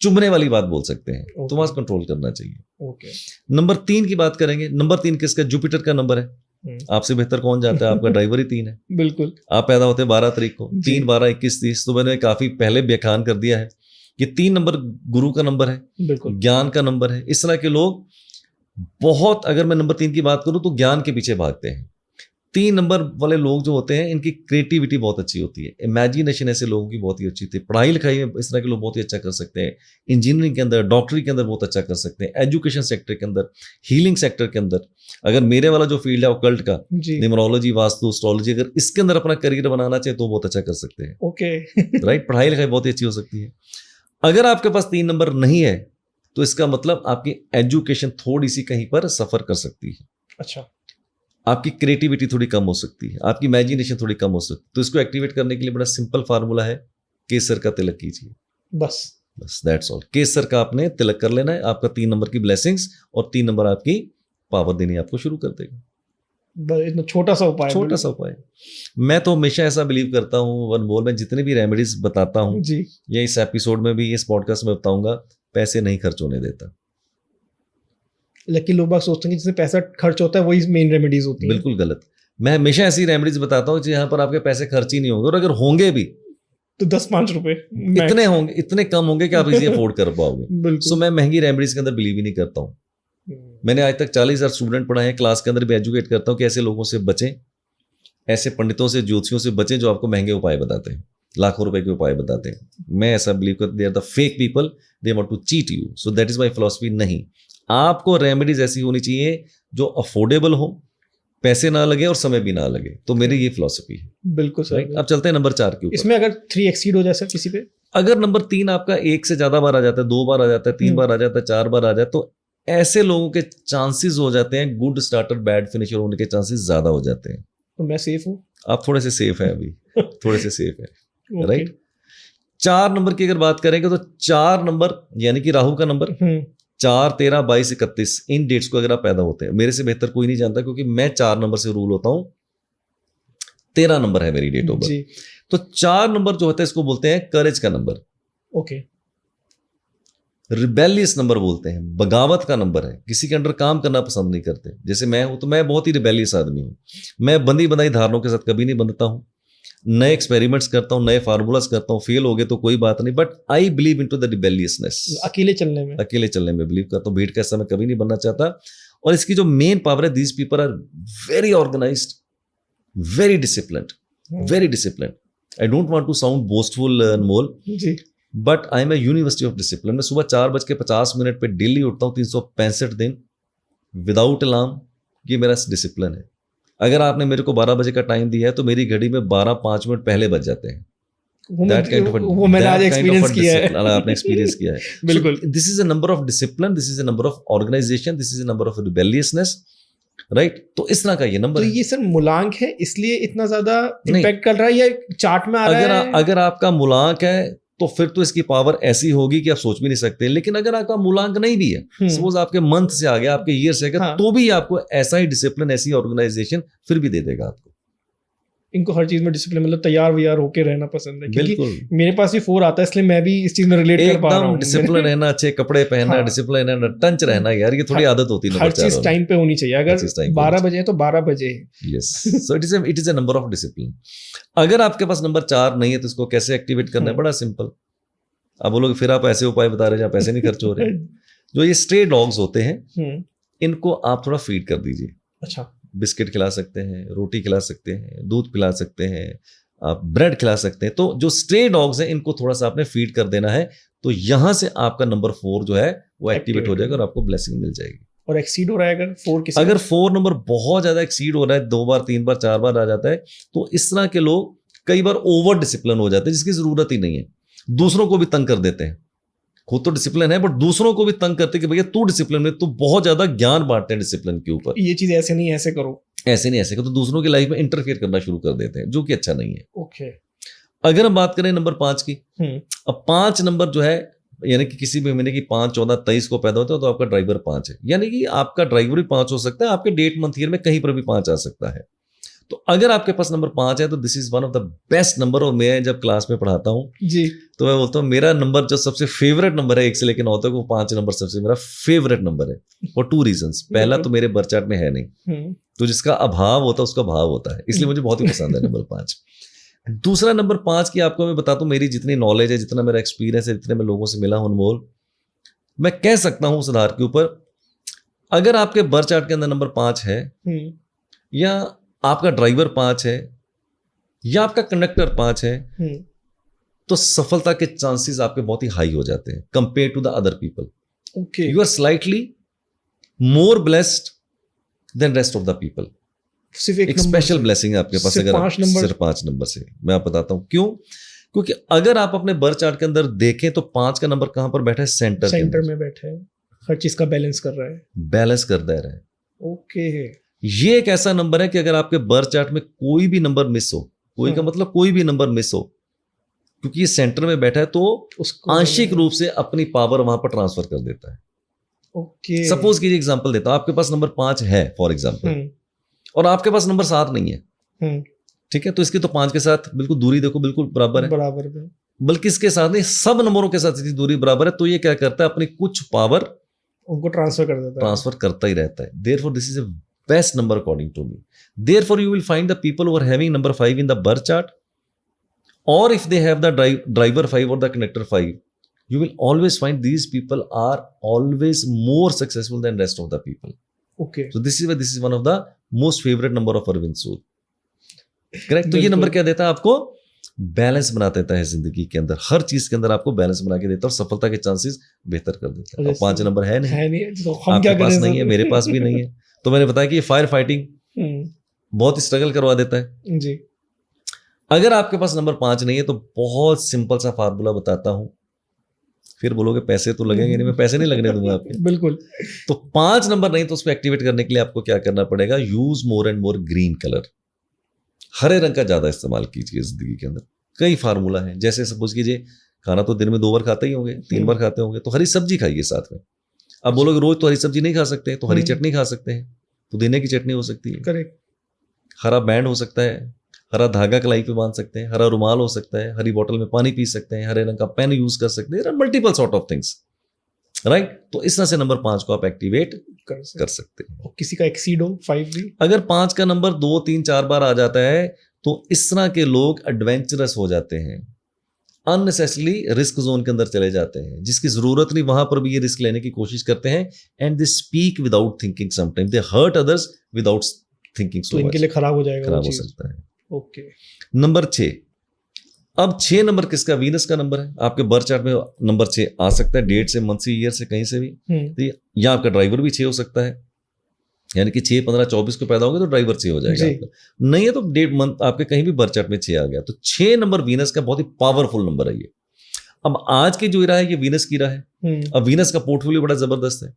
चुभने वाली बात बोल सकते हैं, तो वहां कंट्रोल करना चाहिए। ओके। नंबर 3 की बात करेंगे। नंबर 3 किसका? जुपिटर का नंबर है। आपसे बेहतर कौन जाता है? आपका ड्राइवर ही 3 है। बिल्कुल। आप पैदा होते 12 तारीख को, जी। 3, 12, 21, 30। तो मैंने काफी पहले व्याख्यान कर दिया है कि 3 नंबर गुरु का नंबर है, बिल्कुल। ज्ञान का नंबर है। इस तरह के लोग बहुत, अगर मैं नंबर 3 की बात करूं तो ज्ञान के पीछे भागते हैं। 3 नंबर वाले लोग जो होते हैं इनकी क्रिएटिविटी बहुत अच्छी होती है, इमेजिनेशन ऐसे लोगों की बहुत ही अच्छी थी। पढ़ाई लिखाई में इस तरह के लोग बहुत ही अच्छा कर सकते हैं, इंजीनियरिंग के अंदर, डॉक्टरी के अंदर बहुत अच्छा कर सकते हैं, एजुकेशन सेक्टर के अंदर, हीलिंग सेक्टर के अंदर। अगर मेरे वाला जो फील्ड है ऑकल्ट का, जी। न्यूमरोलॉजी, वास्तु, एस्ट्रोलॉजी, अगर इसके अंदर अपना करियर बनाना चाहे तो बहुत अच्छा कर सकते हैं। ओके। राइट, पढ़ाई लिखाई बहुत ही अच्छी हो सकती है। अगर आपके पास 3 नंबर नहीं है तो इसका मतलब आपकी एजुकेशन थोड़ी सी कहीं पर सफर कर सकती है, अच्छा। आपकी क्रिएटिविटी थोड़ी कम हो सकती है, आपकी इमेजिनेशन थोड़ी कम हो सकती है। तो इसको एक्टिवेट करने के लिए बड़ा सिंपल फार्मूला है, केसर का तिलक कीजिए, बस दैट्स ऑल। केसर का आपने तिलक कर लेना है, आपका 3 नंबर की ब्लेसिंग्स और 3 नंबर आपकी पावर देनी आपको शुरू कर देगा। इतना छोटा सा उपाय। छोटा सा उपाय। मैं तो हमेशा ऐसा बिलीव करता हूँ, वन मोर, मैं जितने भी रेमेडीज बताता हूँ जी। या इस एपिसोड में भी, इस पॉडकास्ट में बताऊंगा, पैसे नहीं खर्च होने देता। लेकिन लोग बाग सोचते हैं कि जिससे पैसा खर्च होता है वही मेन रेमेडीज होती है। बिल्कुल गलत। मैं हमेशा ऐसी रेमेडीज बताता हूँ जहाँ पर आपके पैसे खर्च ही नहीं होंगे, और अगर होंगे भी तो 10-5 रुपए इतने होंगे, इतने कम होंगे कि आप इजी अफोर्ड कर पाओगे। बिल्कुल। सो मैं महंगी रेमेडीज के अंदर बिलीव ही नहीं करता हूँ। मैंने आज तक 40,000 स्टूडेंट पढ़ाए हैं, क्लास के अंदर भी एजुकेट करता हूँ कि ऐसे लोगों से बचें, ऐसे पंडितों से, ज्योतिषियों से बचें जो आपको महंगे उपाय बताते हैं, लाखों रुपए के उपाय बताते हैं। मैं ऐसा बिलीव करता हूँ, they are the fake people, they want to cheat you. So that is my philosophy. नहीं, आपको रेमेडीज ऐसी होनी चाहिए जो अफोर्डेबल हो, पैसे ना लगे और समय भी ना लगे। तो मेरी ये फिलॉसफी है। बिल्कुल सर। अब चलते हैं नंबर 4 के ऊपर। इसमें अगर 3 एक्सीड हो जाए सर किसी पे? अगर नंबर 3 आपका 1 से ज्यादा बार आ जाता है, 2 बार आ जाता है, 3 बार आ जाता है, 4 बार आ जाए, तो ऐसे लोगों के चांसेस हो जाते हैं गुड स्टार्टर बैड फिनिशर होने के चांसेस ज्यादा हो जाते हैं। तो मैं सेफ हूँ? आप थोड़े से सेफ है अभी, थोड़े से सेफ है। Okay. राइट। 4 नंबर की अगर बात करेंगे तो 4 नंबर यानी कि राहु का नंबर, 4, 13, 22, 31, इन डेट्स को अगर आप पैदा होते हैं, मेरे से बेहतर कोई नहीं जानता क्योंकि मैं 4 नंबर से रूल होता हूं। 13 नंबर है मेरी डेट ऑफ बर्थ। तो 4 नंबर जो होता है इसको बोलते हैं करेज का नंबर। ओके। रिबेलियस नंबर बोलते हैं, बगावत का नंबर है, किसी के अंडर काम करना पसंद नहीं करते। जैसे मैं हूं तो मैं बहुत ही रिबेलियस आदमी हूं। मैं बंदी बनाई धारणों के साथ कभी नहीं बंधता हूं, नए एक्सपेरिमेंट्स करता हूं, नए फार्मूलाज करता हूं। फेल हो गए तो कोई बात नहीं, but I believe into the rebelliousness. अकेले चलने में, अकेले चलने में बिलीव करता हूं। भीड़ का हिस्सा मैं कभी नहीं बनना चाहता। और इसकी जो मेन पावर है, these people are very organised, very disciplined, very disciplined. I don't want to sound boastful Anmol, but I am a university of discipline. मैं सुबह 4:50 पे डेली उठता हूँ 365 दिन विदाउट अलार्म। ये मेरा डिसिप्लिन है। अगर आपने मेरे को 12 बजे का टाइम दिया है तो मेरी घड़ी में 12-5 पहले बज जाते हैं। वो मैंने आज एक्सपीरियंस किया है। आपने एक्सपीरियंस किया है। बिल्कुल। This is a number of discipline, this is a number of organisation, this is a number of rebelliousness. Right. तो इस तरह का ये नंबर तो है। ये सर मूलांक है इसलिए इतना ज्यादा इम्पैक्ट कर रहा है या चार्ट में आ रहा है? अगर आपका मूलांक है तो फिर तो इसकी पावर ऐसी होगी कि आप सोच भी नहीं सकते। लेकिन अगर आपका मूलांक नहीं भी है, सपोज आपके मंथ से आ गया, आपके ईयर से आ गया, तो भी आपको ऐसा ही डिसिप्लिन, ऐसी ऑर्गेनाइजेशन फिर भी दे देगा आपको। इनको हर चीज में डिसिप्लिन, मतलब तैयार व्यार होके रहना पसंद है। बिल्कुल। मेरे पास भी 4 आता है, इसलिए मैं भी इस चीज में रिलेट कर पा रहा हूँ। डिसिप्लिन रहना, अच्छे कपड़े पहनना, डिसिप्लिन रहना, टंच रहना, यार ये थोड़ी आदत होती है। हर चीज टाइम पे होनी चाहिए। अगर 12 बजे है तो 12 बजे। Yes, so it is a number of discipline. अगर आपके पास नंबर 4 नहीं है तो इसको कैसे एक्टिवेट करना है? बड़ा सिंपल। अब बोलोगे फिर आप ऐसे उपाय बता रहे हैं जहाँ पैसे नहीं खर्च हो रहे। जो ये स्ट्रे डॉग्स होते हैं, इनको आप थोड़ा फीड कर दीजिए। अच्छा। बिस्किट खिला सकते हैं, रोटी खिला सकते हैं, दूध पिला सकते हैं, आप ब्रेड खिला सकते हैं। तो जो स्ट्रे डॉग्स हैं इनको थोड़ा सा आपने फीड कर देना है, तो यहां से आपका नंबर 4 जो है वो एक्टिवेट हो जाएगा और आपको ब्लेसिंग मिल जाएगी। और एक्सीड हो रहा है अगर 4 किसी अगर 4 नंबर बहुत ज्यादा एक्सीड हो रहा है, 2 बार 3 बार 4 बार आ जाता है, तो इस तरह के लोग कई बार ओवर डिसिप्लिन हो जाते हैं जिसकी जरूरत ही नहीं है, दूसरों को भी तंग कर देते हैं। खुद तो डिसिप्लिन है बट दूसरों को भी तंग करते हैं कि भैया तू डिसिप्लिन में, तो बहुत ज्यादा ज्ञान बांटते हैं डिसिप्लिन के ऊपर, ये चीज ऐसे नहीं ऐसे करो, ऐसे नहीं ऐसे करो, तो दूसरों की लाइफ में इंटरफेयर करना शुरू कर देते हैं, जो कि अच्छा नहीं है। ओके। अगर हम बात करें नंबर 5 की, अब 5 नंबर जो है, यानी कि किसी भी महीने की 5, 14, 23 को पैदा होता है तो आपका ड्राइवर 5 है, यानी कि आपका ड्राइवर भी 5 हो सकता है, आपके डेट मंथ ईयर में कहीं पर भी 5 आ सकता है। तो अगर आपके पास नंबर 5 है तो this is one of the best number. और मैं जब क्लास में पढ़ाता हूँ जी, तो मैं बोलता हूँ मेरा नंबर जो सबसे फेवरेट नंबर है 1 से लेकर 9 तक, वो 5 नंबर सबसे मेरा फेवरेट नंबर है फॉर 2 रीजंस। पहला तो मेरे बर्थ चार्ट में है नहीं, तो जिसका अभाव होता है उसका भाव होता है, इसलिए मुझे बहुत ही पसंद है नंबर 5। दूसरा नंबर 5 की आपको मैं बताता हूँ, मेरी जितनी नॉलेज है, जितना मेरा एक्सपीरियंस है, जितने मैं लोगों से मिला हूँ अनमोल, मैं कह सकता हूँ उस आधार के ऊपर, अगर आपके बर्थ चार्ट के अंदर नंबर 5 है, या आपका ड्राइवर 5 है, या आपका कंडक्टर 5 है, तो सफलता के चांसेस आपके बहुत ही हाई हो जाते हैं compare to the other people. Okay. You are slightly more blessed than rest of the people. सिर्फ एक स्पेशल ब्लेसिंग है आपके पास सिर्फ अगर 5 नंबर, सिर्फ 5 नंबर से। मैं आप बताता हूं क्यों, क्योंकि अगर आप अपने बर्थ चार्ट के अंदर देखें तो 5 का नंबर कहां पर बैठा है, सेंटर में बैठे हैं, हर चीज का बैलेंस कर रहा है, बैलेंस कर दे रहा है। ओके। ये एक ऐसा नंबर है कि अगर आपके बर्थ चार्ट में कोई भी नंबर मिस हो, कोई का मतलब कोई भी नंबर मिस हो, क्योंकि ये सेंटर में बैठा है तो उसको आंशिक रूप से अपनी पावर वहां पर ट्रांसफर कर देता है। ओके। सपोज कीजिए एग्जांपल देता हूं, आपके पास नंबर 5 है फॉर एग्जांपल, और आपके पास नंबर 7 नहीं है, ठीक है, तो इसकी तो 5 के साथ बिल्कुल दूरी देखो बिल्कुल बराबर है, बराबर है, बल्कि इसके साथ नहीं सब नंबरों के साथ इसकी दूरी बराबर है। तो ये क्या करता है, अपनी कुछ पावर उनको ट्रांसफर कर देता है, ट्रांसफर करता ही रहता है। Therefore this is a best number according to me. Therefore, you will find the people who are having number 5 in the birth chart, or if they have the driver 5 or the connector 5, you will always find these people are always more successful than rest of the people. Okay. So this is one of the most favorite number of Arvind Sood. Correct? तो ये number क्या देता है आपको, balance बना देता है जिंदगी के अंदर, हर चीज के अंदर आपको बैलेंस बना के देता है और सफलता के चांसेस बेहतर कर देता है। 5 नंबर है नहीं, तो हम क्या आपके पास करें, नहीं है, मेरे पास भी नहीं है, तो मैंने बताया कि ये फायर फाइटिंग बहुत स्ट्रगल करवा देता है जी। अगर आपके पास नंबर 5 नहीं है तो बहुत सिंपल सा फार्मूला बताता हूं, फिर बोलोगे पैसे तो लगेंगे नहीं, मैं पैसे नहीं लगने दूंगा आपके। बिल्कुल। तो 5 नंबर नहीं तो उसको एक्टिवेट करने के लिए आपको क्या करना पड़ेगा, use more and more green colour, हरे रंग का ज्यादा इस्तेमाल कीजिए जिंदगी के अंदर। कई फार्मूला है, जैसे सपोज कीजिए खाना तो दिन में 2 बार खाते ही होंगे, 3 बार खाते होंगे, तो हरी सब्जी खाइए साथ में। अब बोलोगे रोज तो हरी सब्जी नहीं खा सकते, तो हरी चटनी खा सकते हैं, पुदीने की चटनी हो सकती है, करेक्ट। हरा बैंड हो सकता है, हरा धागा कलाई पे बांध सकते हैं, हरा रुमाल हो सकता है, हरी बोतल में पानी पी सकते हैं, हरे रंग का पेन यूज कर सकते हैं, multiple sort of things, right. तो इस तरह से नंबर 5 को आप एक्टिवेट कर सकते हैं। किसी का एक्सीड हो 5 भी, अगर 5 का नंबर 2, 3, 4 बार आ जाता है तो इस तरह के लोग एडवेंचरस हो जाते हैं, अननेसेसरली रिस्क जोन के अंदर चले जाते हैं, जिसकी जरूरत नहीं वहां पर भी ये रिस्क लेने की कोशिश करते हैं। And they speak without thinking, sometime they hurt others without thinking so much, इनके लिए खराब हो जाएगा, खराब हो सकता है। ओके। नंबर 6, अब 6 नंबर किसका, वीनस का नंबर है। आपके बर्थ चार्ट में नंबर 6 आ सकता है, डेट से, मंथ से, ईयर से, कहीं से भी। तो या आपका ड्राइवर भी 6 हो सकता है, यानी कि 6, 15, 24 को पैदा होंगे तो ड्राइवर 6 हो जाएगा आपका। नहीं है तो डेट मंथ आपके कहीं भी बर्थ चार्ट में 6 आ गया, तो 6 नंबर वीनस का बहुत ही पावरफुल नंबर है ये। अब आज की जो इरा है ये वीनस की इरा है। अब वीनस का पोर्टफोलियो बड़ा जबरदस्त है,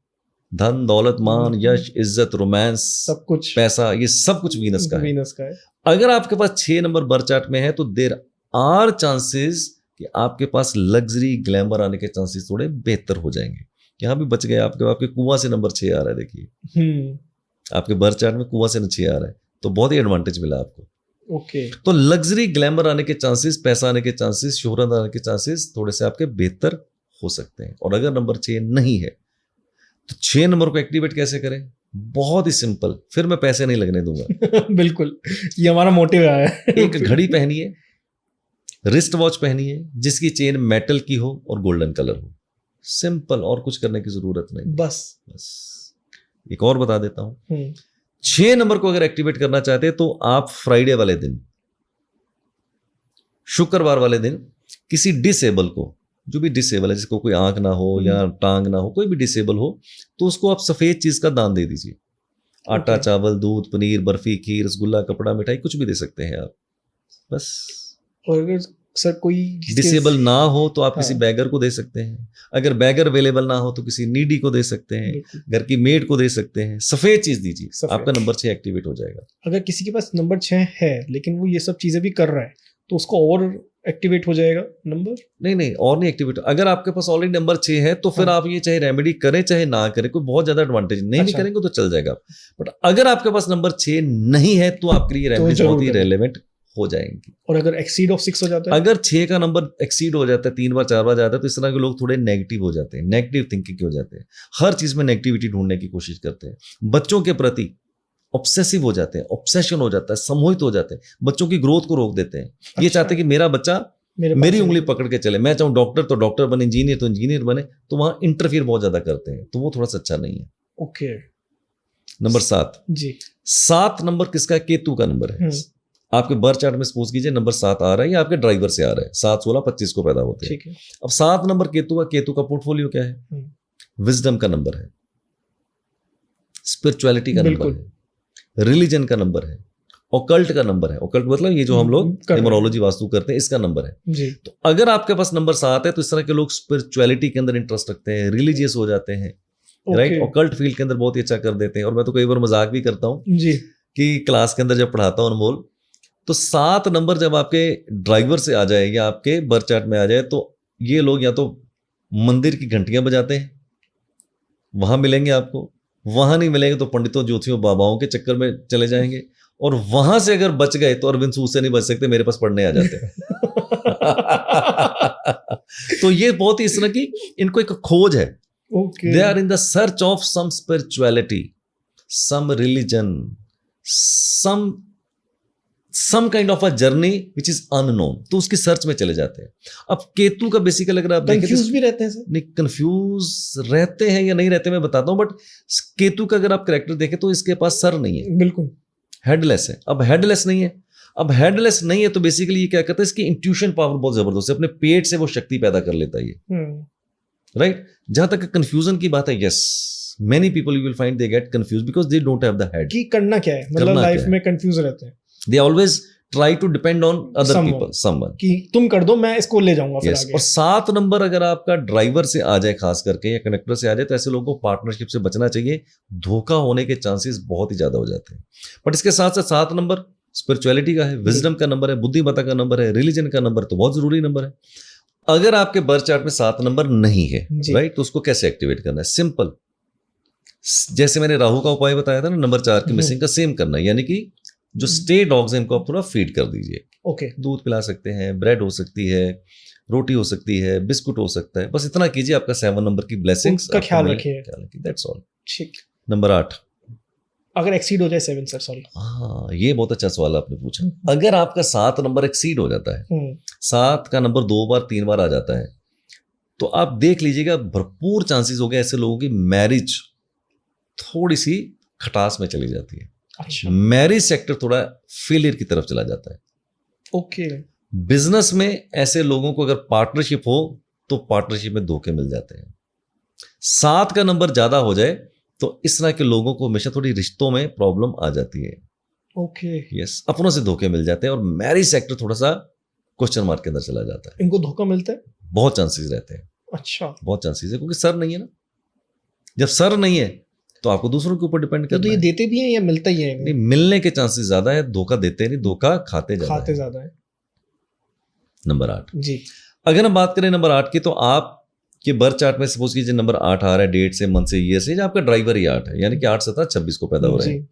धन, दौलत, मान, यश, इज्जत, रोमांस, सब कुछ, पैसा, ये सब कुछ वीनस का है। अगर आपके पास 6 नंबर बर्थ चार्ट में है तो देयर आर चांसेस कि आपके पास लग्जरी, ग्लैमर आने के चांसेस थोड़े बेहतर हो जाएंगे। यहां भी बच गए आपके कुआं से नंबर 6 आ रहा है, देखिए आपके बर्थ चार्ट में कुआं से 6 आ रहा है, तो बहुत ही एडवांटेज मिला आपको। ओके। तो लग्जरी, ग्लैमर आने के चांसेस, पैसा आने के चांसेस, शोहरत आने के चांसेस थोड़े से आपके बेहतर हो सकते हैं। और अगर नंबर 6 नहीं है तो 6 नंबर को एक्टिवेट कैसे करें, बहुत ही सिंपल, फिर मैं पैसे नहीं लगने दूंगा। बिल्कुल, ये हमारा मोटिव है। एक घड़ी पहनिए, रिस्ट वॉच पहनिए जिसकी चेन मेटल की हो और गोल्डन कलर हो, सिंपल, और कुछ करने की जरूरत नहीं, बस। एक और बता देता हूं, 6 नंबर को अगर एक्टिवेट करना चाहते हैं तो आप फ्राइडे वाले दिन, शुक्रवार वाले दिन किसी डिसेबल को, जो भी डिसेबल है, जिसको कोई आंख ना हो या टांग ना हो, कोई भी डिसेबल हो, तो उसको आप सफेद चीज का दान दे दीजिए। आटा, चावल, दूध, पनीर, बर्फी, खीर, रसगुल्ला, कपड़ा, मिठाई, कुछ भी दे सकते हैं आप, बस। और अगर सर कोई डिसेबल ना हो तो आप किसी बैगर को दे सकते हैं। अगर बैगर अवेलेबल ना हो तो किसी नीडी को दे सकते हैं, घर की मेड को दे सकते हैं। सफेद चीज दीजिए, आपका नंबर 6 एक्टिवेट हो जाएगा। अगर किसी के पास नंबर 6 है लेकिन वो ये सब चीजें भी कर रहा है तो उसको और एक्टिवेट हो जाएगा नंबर? नहीं, और नहीं एक्टिवेट। अगर आपके पास ऑलरेडी नंबर 6 है तो फिर आप ये चाहे रेमेडी करें चाहे ना करें, कोई बहुत ज्यादा एडवांटेज नहीं करेंगे तो चल जाएगा। बट अगर आपके पास नंबर 6 नहीं है तो आपके लिए रेमेडी बहुत ही रेलेवेंट हो जाएंगी। और अगर एक्सीड ऑफ 6 हो जाता है, अगर 6 का नंबर एक्सीड हो जाता है, 3 बार 4 बार जाता है, तो इस तरह के लोग थोड़े नेगेटिव हो जाते हैं, नेगेटिव थिंकिंग के हो जाते हैं, हर चीज में नेगेटिविटी ढूंढने की कोशिश करते हैं, बच्चों के प्रति ऑब्सेसिव हो जाते हैं, ऑब्सेशन हो जाता है, सम्मोहित हो जाते हैं, बच्चों की ग्रोथ को रोक देते हैं। ये चाहते हैं कि मेरा बच्चा मेरी उंगली पकड़ के चले, मैं चाहूँ डॉक्टर तो डॉक्टर बने, इंजीनियर तो इंजीनियर बने, तो वहां इंटरफियर बहुत ज्यादा करते हैं, तो वो थोड़ा सा अच्छा नहीं है। ओके। नंबर 7 जी, 7 नंबर किसका? केतु का नंबर है। आपके बर्थ चार्ट में सपोज कीजिए नंबर 7 आ रहा है या आपके ड्राइवर से आ रहा है, 7, 16, 25 को पैदा होते हैं। ठीक है। अब 7 नंबर केतु का पोर्टफोलियो क्या है? विजडम का नंबर है, स्पिरिचुअलिटी का नंबर है, रिलीजन का नंबर है, ऑकल्ट का नंबर है। ऑकल्ट मतलब ये जो हम लोग न्यूमरोलॉजी वास्तु करते हैं, इसका नंबर है जी। तो अगर आपके पास नंबर 7 है तो इस तरह के लोग स्पिरिचुअलिटी के अंदर इंटरेस्ट रखते हैं, रिलीजियस हो जाते हैं, राइट। ऑकल्ट फील्ड के अंदर बहुत ही अच्छा कर देते हैं। और मैं तो कई बार मजाक भी करता हूँ जी कि क्लास के अंदर जब पढ़ाता हूँ अनमोल, तो 7 नंबर जब आपके ड्राइवर से आ जाए या आपके बर्थ चार्ट में आ जाए तो ये लोग या तो मंदिर की घंटियां बजाते हैं, वहां मिलेंगे आपको, वहां नहीं मिलेंगे तो पंडितों, ज्योतियों, बाबाओं के चक्कर में चले जाएंगे, और वहां से अगर बच गए तो अरविंद सूद से नहीं बच सकते, मेरे पास पढ़ने आ जाते हैं। तो ये बहुत ही इस तरह की इनको एक खोज है। They are in the search of some spirituality, some religion, some kind of a journey which is unknown, तो उसकी सर्च में चले जाते हैं। अब केतु का बेसिकल अगर आप देखें, कंफ्यूज भी रहते हैं सर? नहीं, कंफ्यूज रहते हैं या नहीं रहते मैं बताता हूं, बट केतु का अगर आप कैरेक्टर देखें तो इसके पास सर नहीं है, बिल्कुल हेडलेस है। अब हेडलेस नहीं है, अब हेडलेस नहीं है तो बेसिकली ये क्या करता है, इसकी इंट्यूशन पावर बहुत जबरदस्त है, अपने पेट से वो शक्ति पैदा कर लेता है ये, राइट। जहां तक कंफ्यूजन की बात है, yes, many people you will find they get confuse because they don't have the head. कि करना क्या है, मतलब लाइफ में कंफ्यूज रहते हैं। They always try to depend on other people, someone. कि तुम कर दो, मैं इसको ले जाऊंगा फिर आगे। और 7 नंबर अगर आपका ड्राइवर से आ जाए खास करके या कंडक्टर से आ जाए तो ऐसे लोगों को पार्टनरशिप से बचना चाहिए, धोखा होने के चांसेस बहुत ही ज्यादा हो जाते हैं। बट इसके साथ साथ 7 नंबर स्पिरिचुअलिटी का है, विजडम का नंबर है, बुद्धिमत्ता का नंबर है, रिलीजन का नंबर, तो बहुत जरूरी नंबर है। अगर आपके बर्थ चार्ट में 7 नंबर नहीं है, राइट, तो उसको कैसे एक्टिवेट करना है? सिंपल, जैसे मैंने राहु का उपाय बताया था ना, नंबर 4 की मिसिंग का सेम करना है, यानी कि जो स्टे डॉग्स हैं इनको आप थोड़ा फीड कर दीजिए। ओके। दूध पिला सकते हैं, ब्रेड हो सकती है, रोटी हो सकती है, बिस्कुट हो सकता है, बस इतना कीजिए, आपका 7 नंबर की ब्लेसिंग्स का ख्याल रखिए, दैट्स ऑल। ठीक। नंबर 8 अगर एक्सीड हो जाए 7 सर, सॉरी। हाँ, ये बहुत अच्छा सवाल आपने पूछा। अगर आपका 7 नंबर एक्सीड हो जाता है, 7 का नंबर 2 बार 3 बार आ जाता है, तो आप देख लीजिएगा भरपूर चांसेस हो गए ऐसे लोगों की मैरिज थोड़ी सी खटास में चली जाती है। अच्छा। मैरिज सेक्टर थोड़ा फेलियर की तरफ चला जाता है। ओके। बिजनेस में ऐसे लोगों को अगर पार्टनरशिप हो तो पार्टनरशिप में धोखे मिल जाते हैं। 7 का नंबर ज्यादा हो जाए तो इस तरह के लोगों को हमेशा थोड़ी रिश्तों में प्रॉब्लम आ जाती है। ओके। यस, अपनों से धोखे मिल जाते हैं और मैरिज सेक्टर थोड़ा सा क्वेश्चन मार्क के अंदर चला जाता है। इनको धोखा मिलता है? बहुत चांसेस रहते हैं। अच्छा। बहुत चांसेस है, क्योंकि सर नहीं है ना। जब सर नहीं है तो आपको दूसरों के ऊपर डिपेंड करना है। तो ये देते भी हैं या मिलता ही है? नहीं, मिलने के चांसेस ज्यादा है, धोखा देते नहीं, धोखा खाते ज्यादा है। नंबर 8 जी। अगर हम बात करें नंबर 8 की, तो आप के बर्थ चार्ट में सपोज कीजिए नंबर 8 आ रहा है, डेट से, मंथ से, ईयर से, आपका ड्राइवर ही 8 है, यानी कि 8 7 26 को पैदा हो रहे हैं,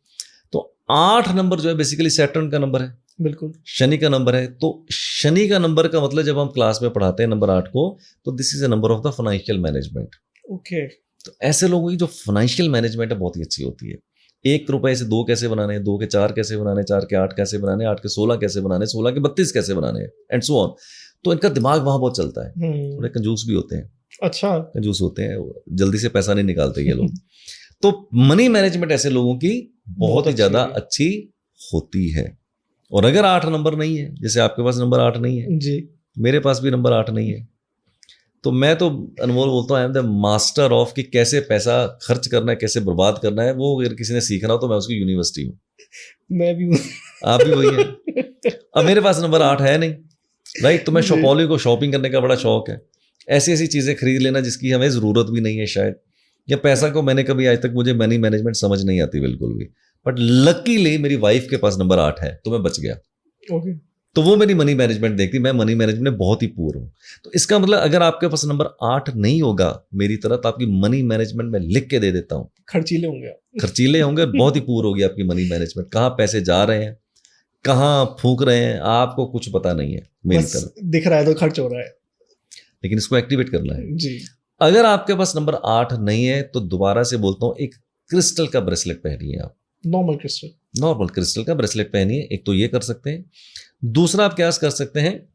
तो 8 नंबर जो है बेसिकली सैटर्न का नंबर है, बिल्कुल शनि का नंबर है। तो शनि का नंबर का मतलब जब हम क्लास में पढ़ाते हैं नंबर 8 को, तो this is a number of the financial management. Okay. तो ऐसे लोगों की जो फाइनेंशियल मैनेजमेंट है बहुत ही अच्छी होती है। 1 रुपए से 2 कैसे बनाने हैं, 2 के 4 कैसे बनाने, 4 के 8 कैसे बनाने, 8 के 16 कैसे बनाने, 16 के 32 कैसे बनाने, एंड सो ऑन। तो इनका दिमाग वहां बहुत चलता है। थोड़े कंजूस भी होते हैं। अच्छा। कंजूस होते हैं, जल्दी से पैसा नहीं निकालते ये लोग। तो मनी मैनेजमेंट ऐसे लोगों की बहुत ही अच्छी ज्यादा है। अच्छी होती है। और अगर 8 नंबर नहीं है, जैसे आपके पास नंबर 8 नहीं है, जी, मेरे पास भी नंबर 8 नहीं है, तो मैं तो अनमोल बोलता हूँ आई एम द मास्टर ऑफ कि कैसे पैसा खर्च करना है, कैसे बर्बाद करना है। वो अगर किसी ने सीखना हो तो मैं उसकी यूनिवर्सिटी हूँ। मैं भी हूँ। आप भी वही हैं। अब मेरे पास नंबर 8 है नहीं, राइट, तो मैं जी। शॉपॉली को शॉपिंग करने का बड़ा शौक है, ऐसी ऐसी चीजें खरीद लेना जिसकी हमें जरूरत भी नहीं है शायद, या पैसा को मैंने कभी आज तक, मुझे मनी मैनेजमेंट समझ नहीं आती बिल्कुल भी, बट लकीली मेरी वाइफ के पास नंबर 8 है तो मैं बच गया। ओके, तो वो मेरी मनी मैनेजमेंट देखती, मैं मनी मैनेजमेंट में बहुत ही पूर हूँ। तो इसका मतलब अगर आपके पास नंबर 8 नहीं होगा मेरी तरह, तो आपकी मनी मैनेजमेंट में लिख के दे देता हूँ, खर्चीले होंगे आप। खर्चीले होंगे, बहुत ही पूर होगी आपकी मनी मैनेजमेंट। कहाँ पैसे जा रहे हैं, कहाँ फूंक रहे हैं, आपको कुछ पता नहीं है मेरी बस तरह, दिख रहा है तो खर्च हो रहा है। लेकिन इसको एक्टिवेट करना है। जी, अगर आपके पास नंबर 8 नहीं है तो दोबारा से बोलता हूँ, एक क्रिस्टल का ब्रेसलेट पहनिए आप, नॉर्मल क्रिस्टल। नॉर्मल क्रिस्टल का ब्रेसलेट पहनिए। एक तो ये कर सकते हैं। दूसरा आप क्या कर सकते हैं,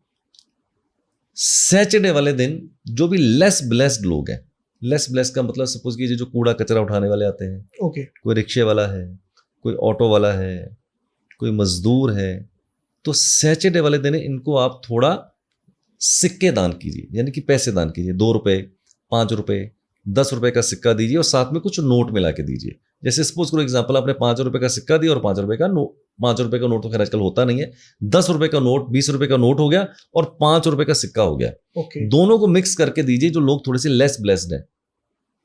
सैटरडे वाले दिन जो भी लेस ब्लेस्ड लोग हैं, लेस ब्लेस्ड का मतलब सपोज कीजिए जो कूड़ा कचरा उठाने वाले आते हैं, ओके, कोई रिक्शे वाला है, कोई ऑटो वाला है, कोई मजदूर है, तो सैटरडे वाले दिन इनको आप थोड़ा सिक्के दान कीजिए, यानी कि पैसे दान कीजिए। 2 रुपए, 5 रुपए, 10 रुपए का सिक्का दीजिए और साथ में कुछ नोट मिला के दीजिए। जैसे सपोज करो एग्जांपल, आपने 5 रुपए का सिक्का दिया और 5 रुपए का नोट, 5 रुपए का नोट तो खैर आजकल होता नहीं है, 10 रुपए का नोट, 20 रुपए का नोट हो गया और 5 रुपए का सिक्का हो गया। ओके, दोनों को मिक्स करके दीजिए जो लोग थोड़े से लेस ब्लेस्ड हैं,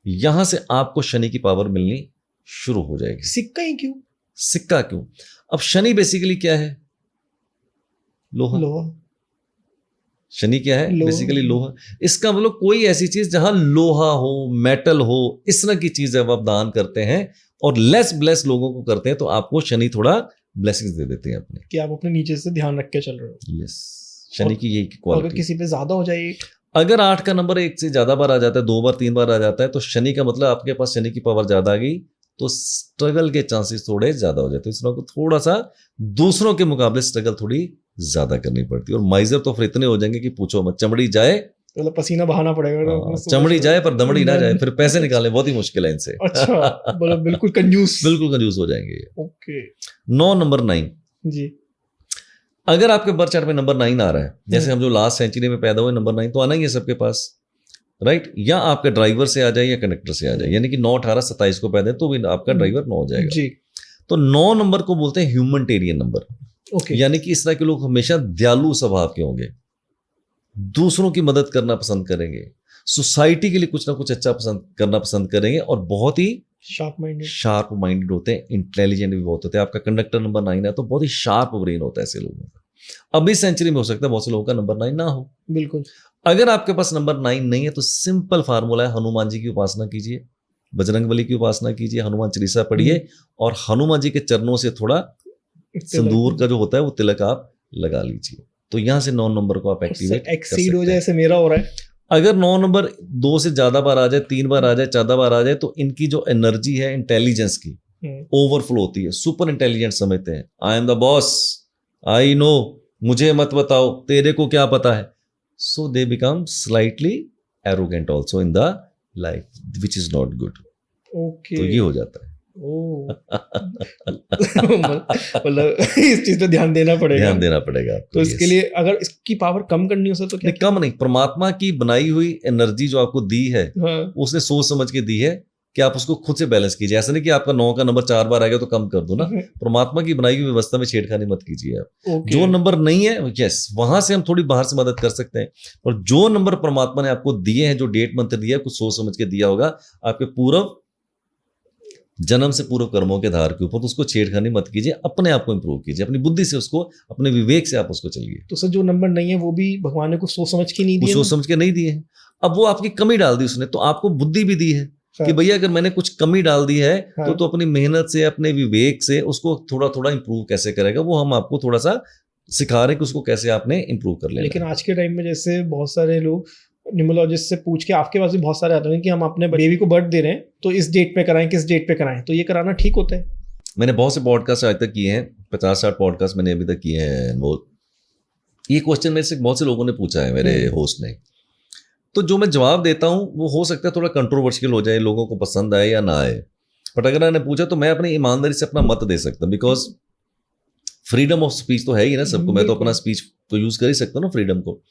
यहां से आपको शनि की पावर मिलनी शुरू हो जाएगी। सिक्का ही क्यों? सिक्का क्यों? अब शनि बेसिकली क्या है? लोहा। लोहा। शनि क्या है? लोहा। बेसिकली लोहा। इसका मतलब कोई ऐसी चीज जहां लोहा हो, मेटल हो, इस तरह की चीज जब आप दान करते हैं और लेस ब्लेस लोगों को करते हैं तो आपको शनि थोड़ा ब्लेसिंग्स दे देते हैं अपने। कि आप अपने नीचे से ध्यान रख के चल रहे हो। यस, शनि की यही अगर क्वालिटी। किसी पे ज्यादा हो जाए, अगर 8 का नंबर 1 से ज्यादा बार आ जाता है, 2 बार 3 बार आ जाता है, तो शनि का मतलब आपके पास शनि की पावर ज्यादा आ गई, तो स्ट्रगल के चांसेस थोड़े ज्यादा हो जाते हैं। इसलिए आपको थोड़ा सा दूसरों के मुकाबले स्ट्रगल थोड़ी ज्यादा करनी पड़ती है। और माइजर तो फिर इतने हो जाएंगे कि पूछो मत, चमड़ी जाए, मतलब पसीना बहाना पड़ेगा। चमड़ी जाए पर दमड़ी ना जाए, फिर पैसे निकाले बहुत ही मुश्किल है इनसे। अच्छा, मतलब बिल्कुल कंजूस। बिल्कुल कंफ्यूज हो जाएंगे ये। ओके, 9 नंबर 9, जी, अगर आपके बर्थ चार्ट में नंबर 9 आ रहा है, जैसे हम जो लास्ट सेंचुरी में पैदा हुए, नंबर 9 तो आना ही है सबके पास, राइट, या आपके ड्राइवर से आ जाए या कंडक्टर से आ जाए, यानी कि 9, 18, 27 को पैदा है तो भी आपका ड्राइवर 9 हो जाएगा। जी, तो 9 नंबर को बोलते हैं ह्यूमनिटेरियन नंबर। ओके, यानी कि इस तरह के लोग हमेशा दयालु स्वभाव के होंगे, दूसरों की मदद करना पसंद करेंगे, सोसाइटी के लिए कुछ ना कुछ अच्छा करना पसंद करेंगे, और बहुत ही शार्प माइंडेड। शार्प माइंडेड होते हैं, इंटेलिजेंट भी बहुत होते हैं। आपका कंडक्टर नंबर 9 है तो बहुत ही शार्प ब्रेन होता है ऐसे लोगों का। अब इस सेंचुरी में हो सकता है बहुत से लोगों का नंबर 9 ना हो। बिल्कुल। अगर आपके पास नंबर 9 नहीं है तो सिंपल फार्मूला है, हनुमान जी की उपासना कीजिए, बजरंगबली की उपासना कीजिए, हनुमान चालीसा पढ़िए और हनुमान जी के चरणों से थोड़ा संदूर का जो होता है वो तिलक आप लगा लीजिए। तो यहां से 9 नंबर को आप एक्टिवेट कर एक्सीड हो सकते जाए, हैं। ऐसे मेरा हो रहा है। अगर 9 नंबर 2 से ज्यादा बार आ जाए, 3 बार आ जाए, 14 बार आ जाए, तो इनकी जो एनर्जी है इंटेलिजेंस की ओवरफ्लो होती है, सुपर इंटेलिजेंट समझते हैं। I am the boss, I know, मुझे मत बताओ, तेरे को क्या पता है। So they become slightly arrogant also in the life, which is not good. Okay, तो ये हो जाता है। ओ मतलब इस चीज पे ध्यान देना पड़ेगा। ध्यान देना पड़ेगा आपको। तो इसके yes. लिए अगर इसकी पावर कम करनी हो सके तो क्या? नहीं, कम नहीं, परमात्मा की बनाई हुई एनर्जी जो आपको दी है, हाँ, उसने सोच समझ के दी है कि आप उसको खुद से बैलेंस कीजिए। ऐसा नहीं कि आपका 9 का नंबर 4 बार आ गया तो कम कर दो ना। परमात्मा की बनाई हुई व्यवस्था में छेड़खानी मत कीजिए आप। ओके, जो नंबर नहीं है, यस, वहां से हम थोड़ी बाहर से मदद कर सकते हैं, और जो नंबर परमात्मा ने आपको दिए हैं, जो डेट मंत्र दिया है, कुछ सोच समझ के दिया होगा आपके पूर्व जन्म से पूर्व कर्मों के आधार के ऊपर, तो उसको छेड़खानी मत कीजिए, अपने आप को इंप्रूव कीजिए, अपनी बुद्धि से उसको, अपने विवेक से आप उसको चलिए। तो सर जो नंबर नहीं है वो भी भगवान ने कुछ सोच समझ के नहीं वो दिए सोच ना? समझ के नहीं दिए हैं। अब वो आपकी कमी डाल दी उसने, तो आपको बुद्धि भी दी है कि हाँ, भैया अगर मैंने कुछ कमी डाल दी है हाँ। तो अपनी मेहनत से, अपने विवेक से उसको थोड़ा थोड़ा इंप्रूव कैसे करेगा, वो हम आपको थोड़ा सा सिखा रहे हैं कि उसको कैसे आपने इंप्रूव कर लेना लेकिन है। आज के टाइम में जैसे बहुत सारे लोग न्यूमरोलॉजिस्ट से पूछ के, आपके पास भी बहुत सारे आते हैं कि हम अपने बेबी को बर्थ दे रहे हैं तो इस डेट पे कराएं, किस डेट पे कराएं, तो ये कराना ठीक होता है? मैंने बहुत से पॉडकास्ट आज तक किए हैं, 50-60 पॉडकास्ट मैंने अभी तक किए हैं अनमोल। ये क्वेश्चन मेरे से बहुत से लोगों ने पूछा है, मेरे होस्ट ने। तो जो मैं जवाब देता हूं वो हो सकता है थोड़ा कंट्रोवर्शियल हो जाए, लोगों को पसंद आए या ना आए, बट अगर मैंने पूछा तो मैं अपनी ईमानदारी से अपना मत दे सकता हूँ, बिकॉज फ्रीडम ऑफ स्पीच तो है ही ना सबको, मैं तो अपना स्पीच तो यूज कर ही सकता हूँ ना फ्रीडम को।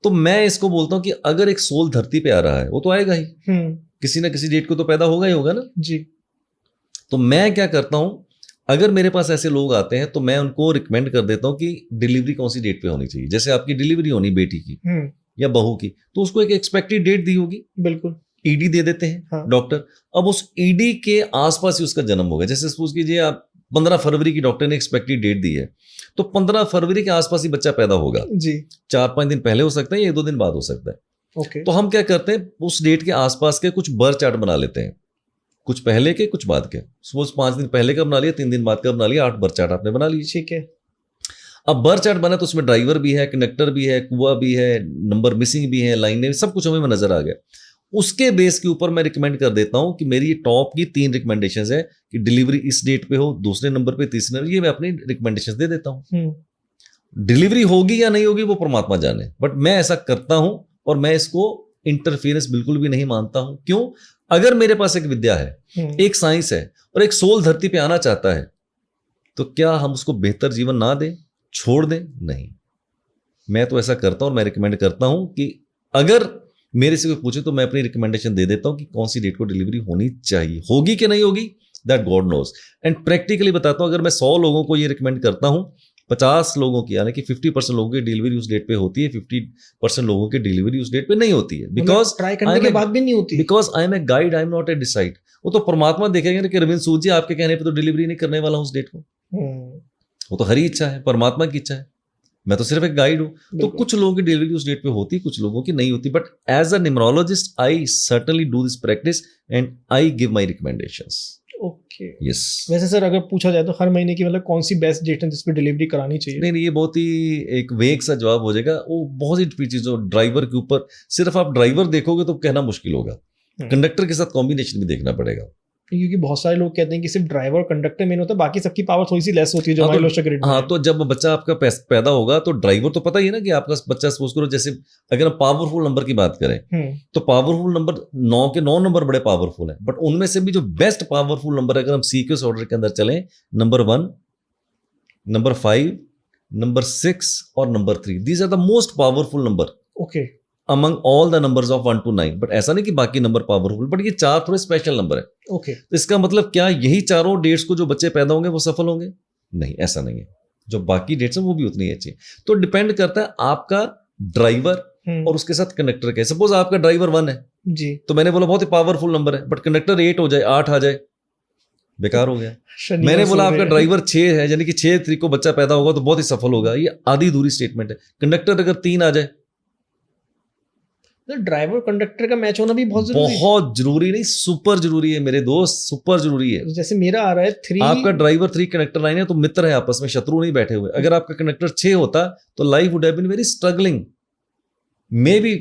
तो मैं इसको बोलता हूँ कि अगर एक सोल धरती पे आ रहा है वो तो आएगा ही, किसी ना किसी डेट को तो पैदा होगा ही होगा ना जी। तो मैं क्या करता हूँ, अगर मेरे पास ऐसे लोग आते हैं तो मैं उनको रिकमेंड कर देता हूँ कि डिलीवरी कौन सी डेट पे होनी चाहिए। जैसे आपकी डिलीवरी होनी बेटी की या बहू की, तो उसको एक एक्सपेक्टेड डेट दी होगी, बिल्कुल ईडी दे देते हैं हाँ। डॉक्टर। अब उस ईडी के आसपास ही उसका जन्म होगा। जैसे सपोज कीजिए आप 15 फरवरी की डॉक्टर ने एक्सपेक्टेड डेट दी है, तो 15 फरवरी के आसपास ही बच्चा पैदा होगा जी। 4-5 दिन पहले हो सकता है या 1-2 दिन बाद हो सकता है। ओके। तो हम क्या करते हैं, उस डेट के आसपास के कुछ बर्थ चार्ट बना लेते हैं, कुछ पहले के कुछ बाद के। सपोज 5 दिन पहले का बना लिया, 3 दिन बाद का बना लिया, 8 बर्थ चार्ट आपने बना लिए। ठीक है। अब बर्थ चार्ट बना तो उसमें ड्राइवर भी है, कंडक्टर भी है, कुआ भी है, नंबर मिसिंग भी है, लाइनें, सब कुछ हमें नजर आ गया। उसके बेस के ऊपर मैं रिकमेंड कर देता हूं कि मेरी टॉप की 3 रिकमेंडेशंस है कि डिलीवरी इस डेट पे हो, दूसरे नंबर पे, तीसरे नंबर, ये मैं अपनी रिकमेंडेशंस दे देता हूं। डिलीवरी होगी या नहीं होगी वो परमात्मा जाने, बट मैं ऐसा करता हूं और मैं इसको इंटरफेरेंस बिल्कुल भी नहीं मानता हूं। क्यों? अगर मेरे पास एक विद्या है, एक साइंस है और एक सोल धरती पे आना चाहता है, तो क्या हम उसको बेहतर जीवन ना दें, छोड़ दें? नहीं, मैं तो ऐसा करता हूं और मैं रिकमेंड करता हूं कि अगर मेरे से कोई पूछे तो मैं अपनी रिकमेंडेशन दे देता हूं कि कौन सी डेट को डिलीवरी होनी चाहिए। होगी कि नहीं होगी that God knows. And practically बताता हूं, अगर मैं 100 लोगों को ये रिकमेंड करता हूं, 50 लोगों की यानी कि 50% लोगों की डिलीवरी उस डेट पे होती है, 50% लोगों की डिलीवरी उस डेट पे नहीं होती है। बिकॉज ट्राई करने के बाद भी नहीं होती, because I am a guide, I am not a decide. वो तो परमात्मा देखेंगे कि रविंद्र सूद जी आपके कहने पे तो डिलीवरी नहीं करने वाला हूं उस डेट को। वो तो हरी इच्छा है, परमात्मा की इच्छा है, मैं तो सिर्फ एक गाइड हूं। तो कुछ लोगों की डिलीवरी उस डेट पे होती है, कुछ लोगों की नहीं होती। But as a numerologist I certainly do this practice and I give my recommendations. Okay. Yes. वैसे सर अगर पूछा जाए तो हर महीने की मतलब कौन सी बेस्ट डेट है जिस पे डिलीवरी करानी चाहिए? नहीं, ये बहुत ही एक वेग सा जवाब हो जाएगा। वो बहुत ही चीजों, ड्राइवर के ऊपर सिर्फ आप ड्राइवर देखोगे तो कहना मुश्किल होगा, कंडक्टर के साथ कॉम्बिनेशन भी देखना पड़ेगा। क्योंकि बहुत सारे लोग कहते हैं कि सिर्फ ड्राइवर और कंडक्टर मेन होता है, बाकी सबकी पावर थोड़ी सी लेस होती है जो हमारे लोशा ग्रिड में। हाँ, तो जब बच्चा आपका पैदा होगा तो ड्राइवर तो पता ही है ना कि आपका बच्चा, सपोज करो जैसे अगर हम पावरफुल नंबर की बात करें तो पावरफुल नंबर 9 के 9 नंबर बड़े पावरफुल हैं, बट उनमें से भी जो बेस्ट पावरफुल नंबर अगर हम सीक्वेंस ऑर्डर के अंदर चलें, नंबर 1, नंबर 5, नंबर 6 और number 3, these are the most powerful number okay among all the numbers of 1 to 9। But ऐसा नहीं कि बाकी नंबर पावरफुल, बट ये 4 थोड़े स्पेशल नंबर है। ओके। तो इसका मतलब क्या यही चारों डेट्स को जो बच्चे पैदा होंगे वो सफल होंगे? नहीं, ऐसा नहीं है। जो बाकी डेट्स हैं वो भी उतनी ही अच्छी। तो डिपेंड करता है आपका ड्राइवर और उसके साथ कंडक्टर का। सपोज आपका ड्राइवर 1 है जी, तो मैंने बोला बहुत ही पावरफुल नंबर है, बट कंडक्टर 8 हो जाए, 8 आ जाए, बेकार हो गया। मैंने बोला आपका ड्राइवर 6 है, यानी कि 6 तारीख को बच्चा पैदा होगा तो बहुत ही सफल होगा, ये आधी अधूरी स्टेटमेंट है। कंडक्टर अगर 3 आ जाए, ड्राइवर कंडक्टर का मैच होना भी बहुत जरूरी है। बहुत जरूरी नहीं, सुपर जरूरी है मेरे दोस्त, सुपर जरूरी है। जैसे मेरा आ रहा है 3, आपका ड्राइवर 3, कंडक्टर 9 है तो मित्र है, आपस में शत्रु नहीं बैठे हुए। अगर आपका कंडक्टर 6 होता तो life would have been very struggling. Maybe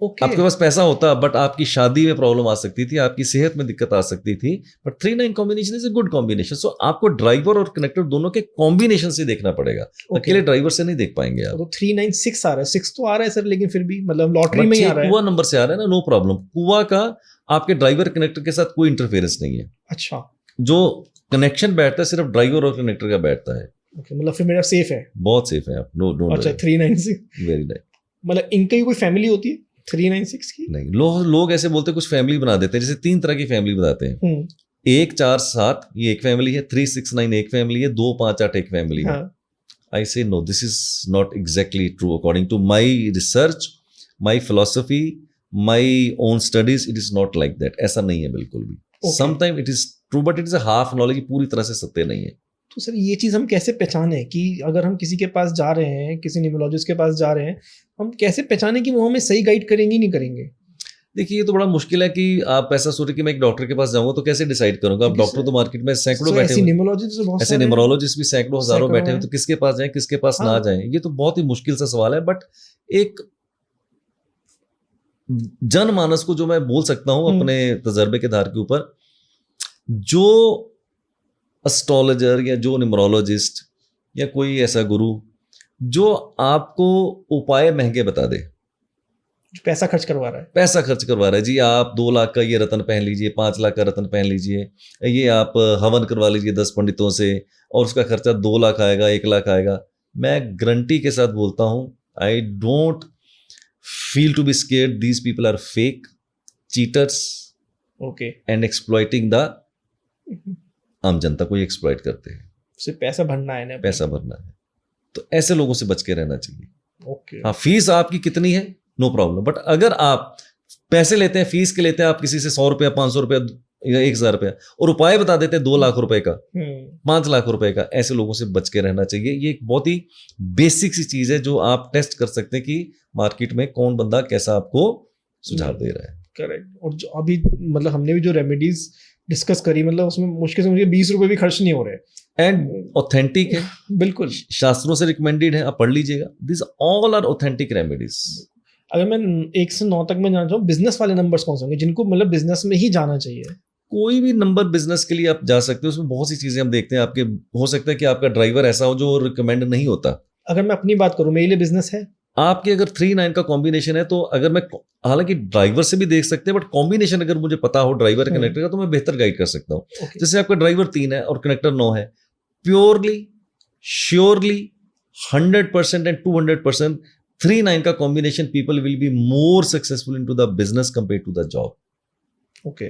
आपके पास पैसा होता बट आपकी शादी में प्रॉब्लम आ सकती थी, आपकी सेहत में दिक्कत आ सकती थी। But 3-9 combination is a good combination. So आपको ड्राइवर और कनेक्टर दोनों के कॉम्बिनेशन से देखना पड़ेगा, अकेले ड्राइवर से नहीं देख पाएंगे आप। तो 396 आ रहा है, 6 तो आ रहा है सर, लेकिन फिर भी मतलब लॉटरी में ही आ रहा है। कुआ नंबर से आ रहा है ना, नो प्रॉब्लम। कुआ का आपके ड्राइवर कनेक्टर के साथ कोई इंटरफेरेंस नहीं है। अच्छा, जो कनेक्शन बैठता है सिर्फ ड्राइवर और कनेक्टर का बैठता है। ओके, मतलब फिर मेरा सेफ है, बहुत सेफ है आप। No don't. अच्छा 396 वेरी नाइस। मतलब इनकी कोई फैमिली होती है 396 की? नहीं, लोग ऐसे बोलते हैं कुछ फैमिली बना देते हैं, जैसे 3 तरह की फैमिली बनाते हैं। 1, 4, 7 ये एक फैमिली है, 3, 6, 9 एक फैमिली है, 2, 5, 8 एक फैमिली है। I say no, this is not exactly true according to my research, my philosophy, my own studies. It is not like that. ऐसा नहीं है बिल्कुल भी। Sometime it is true but it is a half knowledge, पूरी तरह से सत्य नहीं है। तो सर ये चीज़ हम कैसे पहचाने कि अगर हम किसी के पास जा रहे हैं, किसी न्यूमरोलॉजिस्ट के पास जा रहे हैं, हम कैसे पहचाने कि वो हमें सही गाइड करेंगे नहीं करेंगे? देखिए, ये तो बड़ा मुश्किल है कि आप ऐसा सोचे कि मैं एक डॉक्टर के पास जाऊंगा तो कैसे डिसाइड करूंगा। अब डॉक्टर तो मार्केट में सैकड़ों बैठे हुए, ऐसे न्यूमरोलॉजिस्ट भी सैकड़ों हजारों बैठे हुए, तो किसके पास जाएं, किसके पास ना जाएं, ये तो बहुत ही मुश्किल सा सवाल है। बट एक जनमानस को जो मैं बोल सकता हूं अपने तजर्बे के आधार के ऊपर, जो एस्ट्रोलॉजर या जो न्यूमरोलॉजिस्ट या कोई ऐसा गुरु जो आपको उपाय महंगे बता दे, जो पैसा खर्च करवा रहा है। पैसा खर्च करवा रहा है जी। आप 2 लाख का ये रत्न पहन लीजिए, 5 लाख का रत्न पहन लीजिए, ये आप हवन करवा लीजिए 10 पंडितों से और उसका खर्चा 2 लाख आएगा, 1 लाख आएगा। मैं गारंटी के साथ बोलता हूं, I don't feel to be scared, these people are fake cheaters okay, and exploiting the आम जनता को एक्सप्लॉइट करते हैं, सिर्फ पैसा भरना है ना, पैसा भरना है। तो ऐसे लोगों से बच के रहना चाहिए। ओके, हाँ, फीस आपकी कितनी है नो प्रॉब्लम, बट अगर आप पैसे लेते हैं, फीस के लेते हैं आप किसी से 100 रुपया, 500 रुपया या 1000 रुपया और उपाय बता देते हैं 2 लाख रुपए का, 5 लाख रुपए का, ऐसे लोगों से बच के रहना चाहिए। ये एक बहुत ही बेसिक सी चीज है जो आप टेस्ट कर सकते हैं कि मार्केट में कौन बंदा कैसा आपको सुझाव दे रहा है। करेक्ट। और जो अभी मतलब हमने भी जो रेमेडीज डिस्कस करी, मतलब उसमें मुश्किल से मुझे 20 रुपए भी खर्च नहीं हो रहे एंड ऑथेंटिक है, बिल्कुल शास्त्रों से रिकमेंडेड है, आप पढ़ लीजिएगा। This all are authentic remedies. अगर मैं 1 से 9 तक मैं जानना चाहूँ, बिजनेस वाले नंबर्स कौन से होंगे जिनको मतलब बिजनेस में ही जाना चाहिए? कोई भी नंबर बिजनेस के लिए आप जा सकते हो, उसमें बहुत सी चीजें हम देखते हैं। आपके हो सकता है कि आपका ड्राइवर ऐसा हो जो रिकमेंड नहीं होता। अगर मैं अपनी बात करूँ, मेरे लिए बिजनेस है, आपके अगर 3-9 का कॉम्बिनेशन है तो अगर मैं, हालांकि ड्राइवर से भी देख सकते हैं, बट कॉम्बिनेशन अगर मुझे पता हो ड्राइवर कनेक्टर का तो मैं बेहतर गाइड कर सकता हूँ। Okay. जैसे आपका ड्राइवर 3 है और कनेक्टर 9 है, प्योरली श्योरली 100% एंड 200% 3-9 का combination, people will be more successful into the business compare to the job. Okay,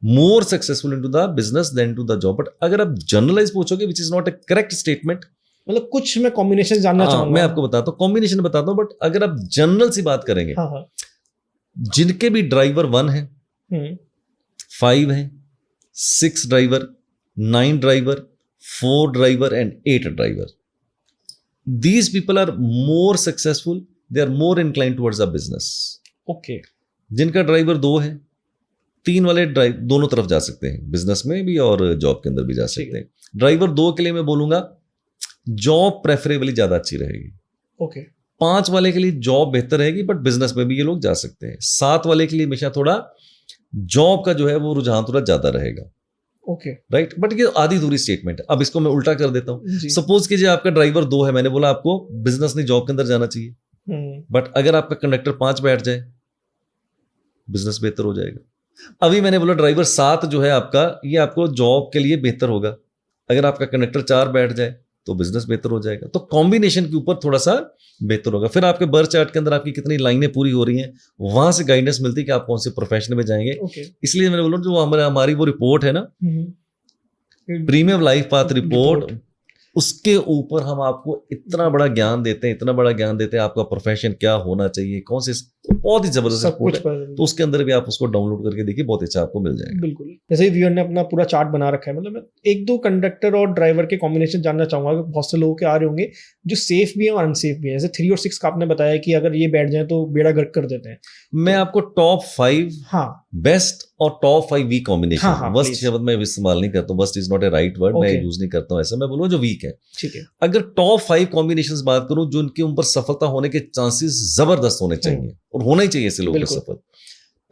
more successful into the business then to the job. But अगर आप जनरलाइज पूछोगे, which is not a correct statement, मतलब कुछ मैं combination जानना चाहूंगा। मैं आपको बताता हूँ, कॉम्बिनेशन बताता हूँ, बट अगर आप जनरल सी बात करेंगे, हाँ हाँ, जिनके भी ड्राइवर 1 है, 5 है, 6 driver, 9 driver, 4 driver and 8 driver, these people are more successful, they are more inclined towards the business. Okay, जिनका ड्राइवर 2 है, 3 वाले ड्राइव दोनों तरफ जा सकते हैं, बिजनेस में भी और जॉब के अंदर भी जा सकते हैं। ड्राइवर 2 के लिए मैं बोलूंगा जॉब प्रेफरेबली ज्यादा अच्छी रहेगी। ओके, 5 वाले के लिए जॉब बेहतर रहेगी, बट बिजनेस में भी ये लोग जा सकते हैं। 7 वाले के लिए हमेशा थोड़ा जॉब का जो है वो रुझान थोड़ा ज्यादा रहेगा। ओके, राइट, बट ये आधी दूरी स्टेटमेंट है। अब इसको मैं उल्टा कर देता हूं। जी, सपोज कीजिए आपका ड्राइवर 2 है, मैंने बोला आपको बिजनेस नहीं जॉब के अंदर जाना चाहिए, बट अगर आपका कंडक्टर 5 बैठ जाए, बिजनेस बेहतर हो जाएगा। अभी मैंने बोला ड्राइवर 7 जो है आपका, ये आपको जॉब के लिए बेहतर होगा। अगर आपका कंडक्टर 4 बैठ जाए तो बिजनेस बेहतर हो जाएगा। तो कॉम्बिनेशन के ऊपर थोड़ा सा बेहतर होगा। फिर आपके बर्थ चार्ट के अंदर आपकी कितनी लाइनें पूरी हो रही हैं, वहां से गाइडेंस मिलती है कि आप कौन से प्रोफेशन में जाएंगे। ओके, इसलिए मैंने बोला जो हमारी वो रिपोर्ट है ना, प्रीमियम लाइफ पाथ रिपोर्ट, उसके ऊपर हम आपको इतना बड़ा ज्ञान देते हैं, इतना बड़ा ज्ञान देते हैं, आपका प्रोफेशन क्या होना चाहिए, कौन से, बहुत ही जबरदस्त सब रिपोर्ट कुछ है। तो उसके अंदर भी आप उसको डाउनलोड करके देखिए, बहुत अच्छा आपको मिल जाएगा। बिल्कुल। जैसे व्यूअर ने अपना पूरा चार्ट बना रखा है, मतलब मैं 1-2 कंडक्टर और ड्राइवर के कॉम्बिनेशन जानना चाहूंगा। बहुत से लोगों के आ रहे होंगे जो सेफ भी है और अनसेफ भी है। जैसे 3 और 6 का आपने बताया कि अगर ये बैठ जाए तो बेड़ा गर्क कर देते हैं। मैं आपको टॉप 5 हाँ, बेस्ट और टॉप 5 वीक कॉम्बिनेशन, हाँ, वर्स्ट please. शब्द मैं इस्तेमाल नहीं करता हूँ, worst is not a right word, मैं Okay. यूज नहीं करता हूँ ऐसा। मैं बोलूँ जो वीक है। ठीक है, अगर टॉप 5 कॉम्बिनेशंस बात करूं जो उनके ऊपर सफलता होने के चांसेस जबरदस्त होने चाहिए और होना ही चाहिए ऐसे लोगों के बिल्कुल। सफल।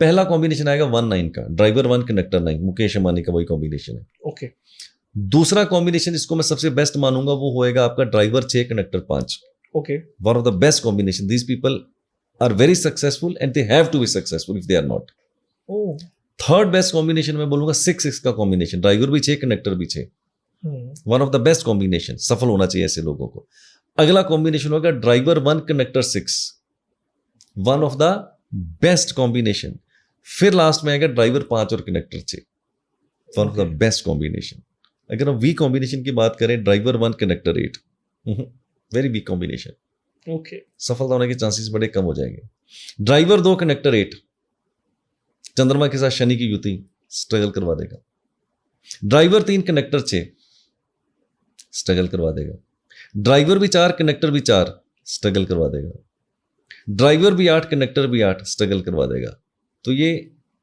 पहला कॉम्बिनेशन आएगा 1-9 का, ड्राइवर 1 कंडक्टर 9, मुकेश अंबानी का वही कॉम्बिनेशन है। ओके, दूसरा कॉम्बिनेशन जिसको मैं सबसे बेस्ट मानूंगा वो होएगा आपका driver 6 conductor 5, okay, one of the best combination. These people are very successful and they have to be successful if they are not. Oh, third best combination मैं बोलूंगा 6-6 का कॉम्बिनेशन, ड्राइवर भी 6 कंडक्टर भी 6, one of the best combination, सफल होना चाहिए ऐसे लोगों को। अगला कॉम्बिनेशन होगा driver 1 conductor 6, one of the best combination. फिर लास्ट में आएगा ड्राइवर 5 और conductor 6, one of the best combination. अगर हम वीक कॉम्बिनेशन की बात करें, driver 1 conductor 8, very weak combination, okay, सफलता होने के चांसेस बड़े कम हो जाएंगे। ड्राइवर 2 कंडक्टर 8, चंद्रमा के साथ शनि की युति, स्ट्रगल करवा देगा। ड्राइवर 3 कंडक्टर 6, स्ट्रगल करवा देगा। ड्राइवर भी 4 कंडक्टर भी 4, स्ट्रगल करवा देगा। ड्राइवर भी 8 कंडक्टर भी 8, स्ट्रगल करवा देगा। तो ये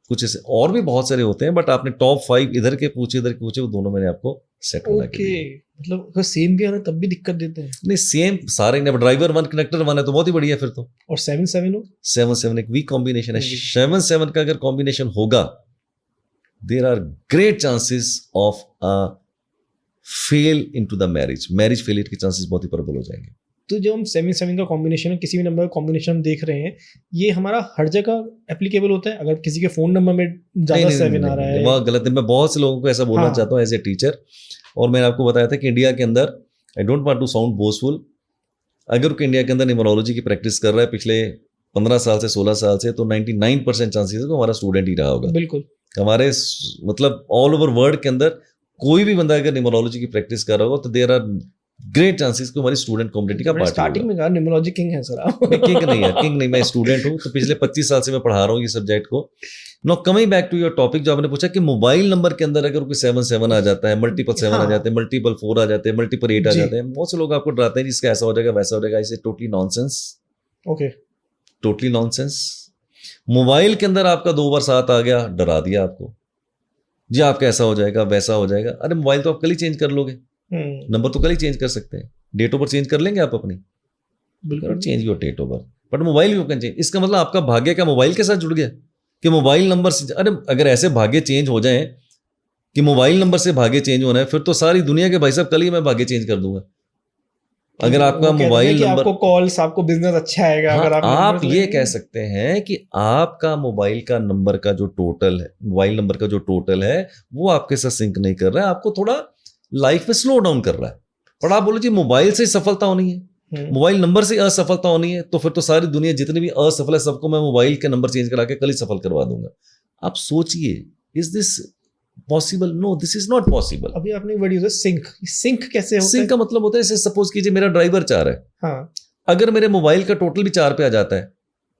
कुछ ऐसे और भी बहुत सारे होते हैं, बट आपने टॉप 5 इधर के पूछे इधर के पूछे, वो दोनों मैंने आपको सेट बना के ओके। दिए। मतलब अगर सेम भी आना तब भी दिक्कत देते हैं। नहीं, सेम सारे ने, ड्राइवर 1 कंडक्टर 1 है तो बहुत ही बढ़िया। फिर तो और 7-7 हो, 7-7 एक वीक कॉम्बिनेशन है। जी। 7-7 का अगर कॉम्बिनेशन होगा, there are great chances of fail into the marriage, marriage failure के चांसेस बहुत ही प्रबल हो जाएंगे। तो जो हम 7 का कॉम्बिनेशन, किसी भी नंबर का कॉम्बिनेशन हम देख रहे हैं, ये हमारा हर जगह एप्लीकेबल होता है? अगर किसी के फ़ोन नंबर में ज़्यादा 7 आ रहा है, वह गलत है। मैं बहुत से लोगों को ऐसा बोलना हाँ। चाहता हूँ एज ए टीचर, और मैंने आपको बताया था कि इंडिया के अंदर, I don't want to sound boastful, अगर कोई इंडिया के अंदर न्यूमरोलॉजी की प्रैक्टिस कर रहा है पिछले 15 साल से 16 साल से, तो 99% चांसेस है कि हमारा स्टूडेंट ही रहा होगा। बिल्कुल हमारे मतलब ऑल ओवर वर्ल्ड के अंदर कोई भी बंदा अगर न्यूमरोलॉजी की प्रैक्टिस कर रहा होगा तो देयर आर ग्रेट चांसेस कि हमारी स्टूडेंट कम्युनिटी का पार्ट स्टार्टिंग में कहा न्यूमरोलॉजी किंग है सर आप। किंग नहीं है, किंग नहीं, मैं स्टूडेंट हूँ, तो पिछले 25 साल से मैं पढ़ा रहा हूँ ये सब्जेक्ट को। No, coming back to your topic, जो आपने पूछा कि मोबाइल नंबर के अंदर अगर कोई 7 आ जाता है, मल्टीपल 7 आ जाते हैं, मल्टीपल 4 आ जाते हैं, मल्टीपल 8 आ जाते हैं, बहुत से लोग आपको डराते हैं जिसका ऐसा हो जाएगा वैसा हो जाएगा। इसे totally nonsense, okay, totally nonsense. Mobile के अंदर आपका 2 बार 7 आ गया, डरा दिया आपको जी, आपका ऐसा हो जाएगा वैसा हो जाएगा। अरे मोबाइल तो आप कल ही चेंज कर लोगे, नंबर तो कल ही चेंज कर सकते हैं, डेट ऑफ बर्थ चेंज कर लेंगे आप अपनी, बिल्कुल change your date of birth, but mobile you can change. इसका मतलब आपका भाग्य क्या मोबाइल के साथ जुड़ गया कि मोबाइल नंबर से? अरे अगर ऐसे भाग्य चेंज हो जाए कि मोबाइल नंबर से भाग्य चेंज होना है, फिर तो सारी दुनिया के भाई साहब कल ही मैं भाग्य चेंज कर दूंगा। अगर आपका मोबाइल नंबर, आपको कॉल्स, आपको बिजनेस अच्छा आएगा। हाँ, अगर आप ये कह सकते हैं कि आपका मोबाइल का नंबर का जो टोटल है, मोबाइल नंबर का जो टोटल है वो आपके साथ सिंक नहीं कर रहा है, आपको थोड़ा लाइफ में स्लो डाउन कर रहा है। पर आप बोलो जी मोबाइल से सफलता होनी है, मोबाइल नंबर से असफलता होनी है, तो फिर तो सारी दुनिया जितनी भी असफल है सबको मैं मोबाइल के नंबर चेंज करा के कल ही सफल करवा दूंगा। आप सोचिए, is this possible? No, this is not possible. अभी आपने वर्ड यूज है सिंक। सिंक कैसे होता है? सिंक का मतलब होता है, जैसे सपोज कीजिए मेरा ड्राइवर 4 है, हाँ, अगर मेरे मोबाइल का टोटल भी 4 पे आ जाता है,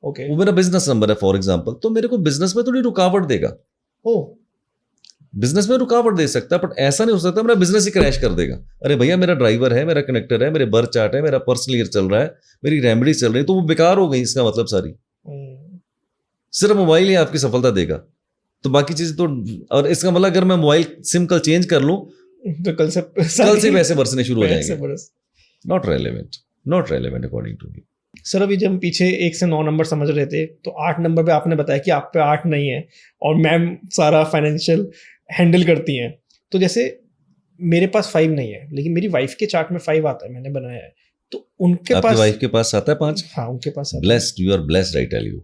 ओके, वो मेरा बिजनेस नंबर है फॉर एग्जांपल, तो मेरे को बिजनेस में थोड़ी रुकावट देगा, ओ, बिजनेस में रुकावट दे सकता है, बट ऐसा नहीं हो सकता मेरा बिजनेस ही क्रैश कर देगा। अरे भैया मेरा ड्राइवर है, मेरा कनेक्टर है, मेरे बर्थ चार्ट है, मेरा पर्सनल ईयर चल रहा है, मेरी रेमेडी चल रही है, तो वो बेकार हो गई। इसका मतलब सारी सिर्फ मोबाइल ही आपकी सफलता देगा, तो बाकी चीज तो, और इसका मतलब अगर मैं मोबाइल सिम कल चेंज कर लूं तो कल से पैसे बरसने शुरू हो पैसे जाएंगे। बरस। Not relevant according to me. Sir अभी जब हम पीछे 1 से 9 नंबर समझ रहे थे, तो 8 नंबर पे आपने बताया कि आप पे 8 नहीं है और मैम सारा फाइनेंशियल हैंडल करती हैं। तो जैसे मेरे पास 5 नहीं है, लेकिन मेरी वाइफ के चार्ट में 5 आता है, मैंने बनाया है, तो उनके आपकी पास, वाइफ के पास आता है 5? हाँ उनके पास आता है। Blessed, you are blessed, I tell you,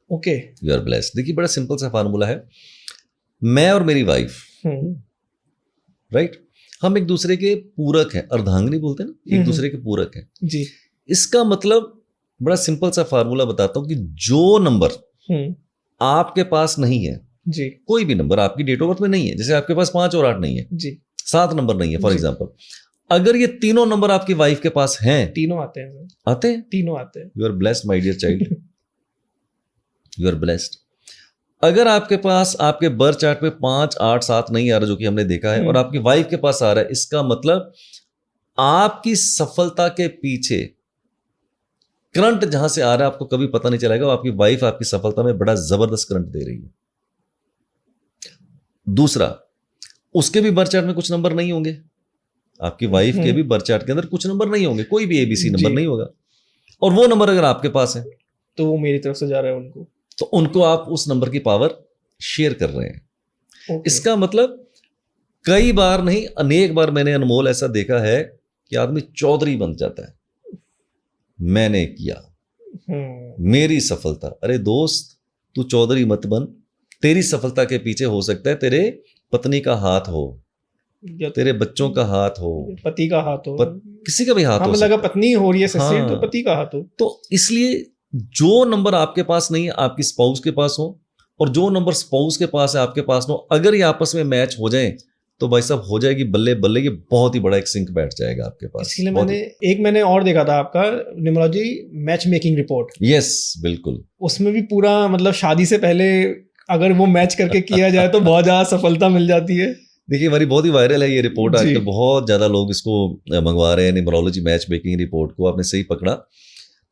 okay, you are blessed. देखिए बड़ा सिंपल सा फार्मूला है, मैं और मेरी वाइफ, राइट, हम एक दूसरे के पूरक हैं, अर्धांगिनी बोलते हैं ना, एक दूसरे के पूरक हैं जी। इसका मतलब बड़ा सिंपल सा फार्मूला बताता हूं कि जो नंबर आपके पास नहीं है जी, कोई भी नंबर आपकी डेट ऑफ बर्थ में नहीं है, जैसे आपके पास 5 और 8 नहीं है जी, 7 नंबर नहीं है फॉर जी। एग्जांपल, अगर ये तीनों नंबर आपकी वाइफ के पास हैं, तीनों आते हैं सर, आते हैं, तीनों आते हैं। You are blessed my dear child, you are blessed. अगर आपके पास आपके बर्थ चार्ट में 5, 8, 7 नहीं आ रहा, जो कि हमने देखा है, और आपकी वाइफ के पास आ रहा है, इसका मतलब आपकी सफलता के पीछे करंट जहां से आ रहा है आपको कभी पता नहीं चलेगा, आपकी वाइफ आपकी सफलता में बड़ा जबरदस्त करंट दे रही है। दूसरा, उसके भी बर्थ चार्ट में कुछ नंबर नहीं होंगे, आपकी वाइफ के भी बर्थ चार्ट के अंदर कुछ नंबर नहीं होंगे, कोई भी एबीसी नंबर नहीं होगा, और वो नंबर अगर आपके पास है तो वो मेरी तरफ से जा रहा है उनको, तो उनको आप उस नंबर की पावर शेयर कर रहे हैं। Okay. इसका मतलब कई बार नहीं अनेक बार मैंने अनमोल ऐसा देखा है कि आदमी चौधरी बन जाता है, मैंने किया मेरी सफलता। अरे दोस्त, तू चौधरी मत बन, तेरी सफलता के पीछे हो सकता है तेरे पत्नी का हाथ हो, तेरे बच्चों का हाथ हो, पति का हाथ हो, किसी का भी हाथ हो, लगा पत्नी हो रही है हाँ, तो पति का हाथ हो। तो इसलिए जो नंबर आपके पास नहीं है आपकी स्पाउस के पास हो, और जो नंबर स्पाउस के पास है आपके पास हो, अगर ये आपस में मैच हो जाए तो भाई साहब हो जाएगी बल्ले बल्ले, ये बहुत ही बड़ा एक सिंक बैठ जाएगा आपके पास। इसलिए मैंने और देखा था आपका numerology match making report. Yes बिल्कुल, उसमें भी पूरा मतलब शादी से पहले अगर वो मैच करके किया जाए तो बहुत ज्यादा सफलता मिल जाती है। देखिए हमारी बहुत ही वायरल है ये रिपोर्ट, आजकल बहुत ज्यादा लोग इसको मंगवा रहे हैं, न्यूमरोलॉजी मैच मेकिंग रिपोर्ट को। आपने सही पकड़ा।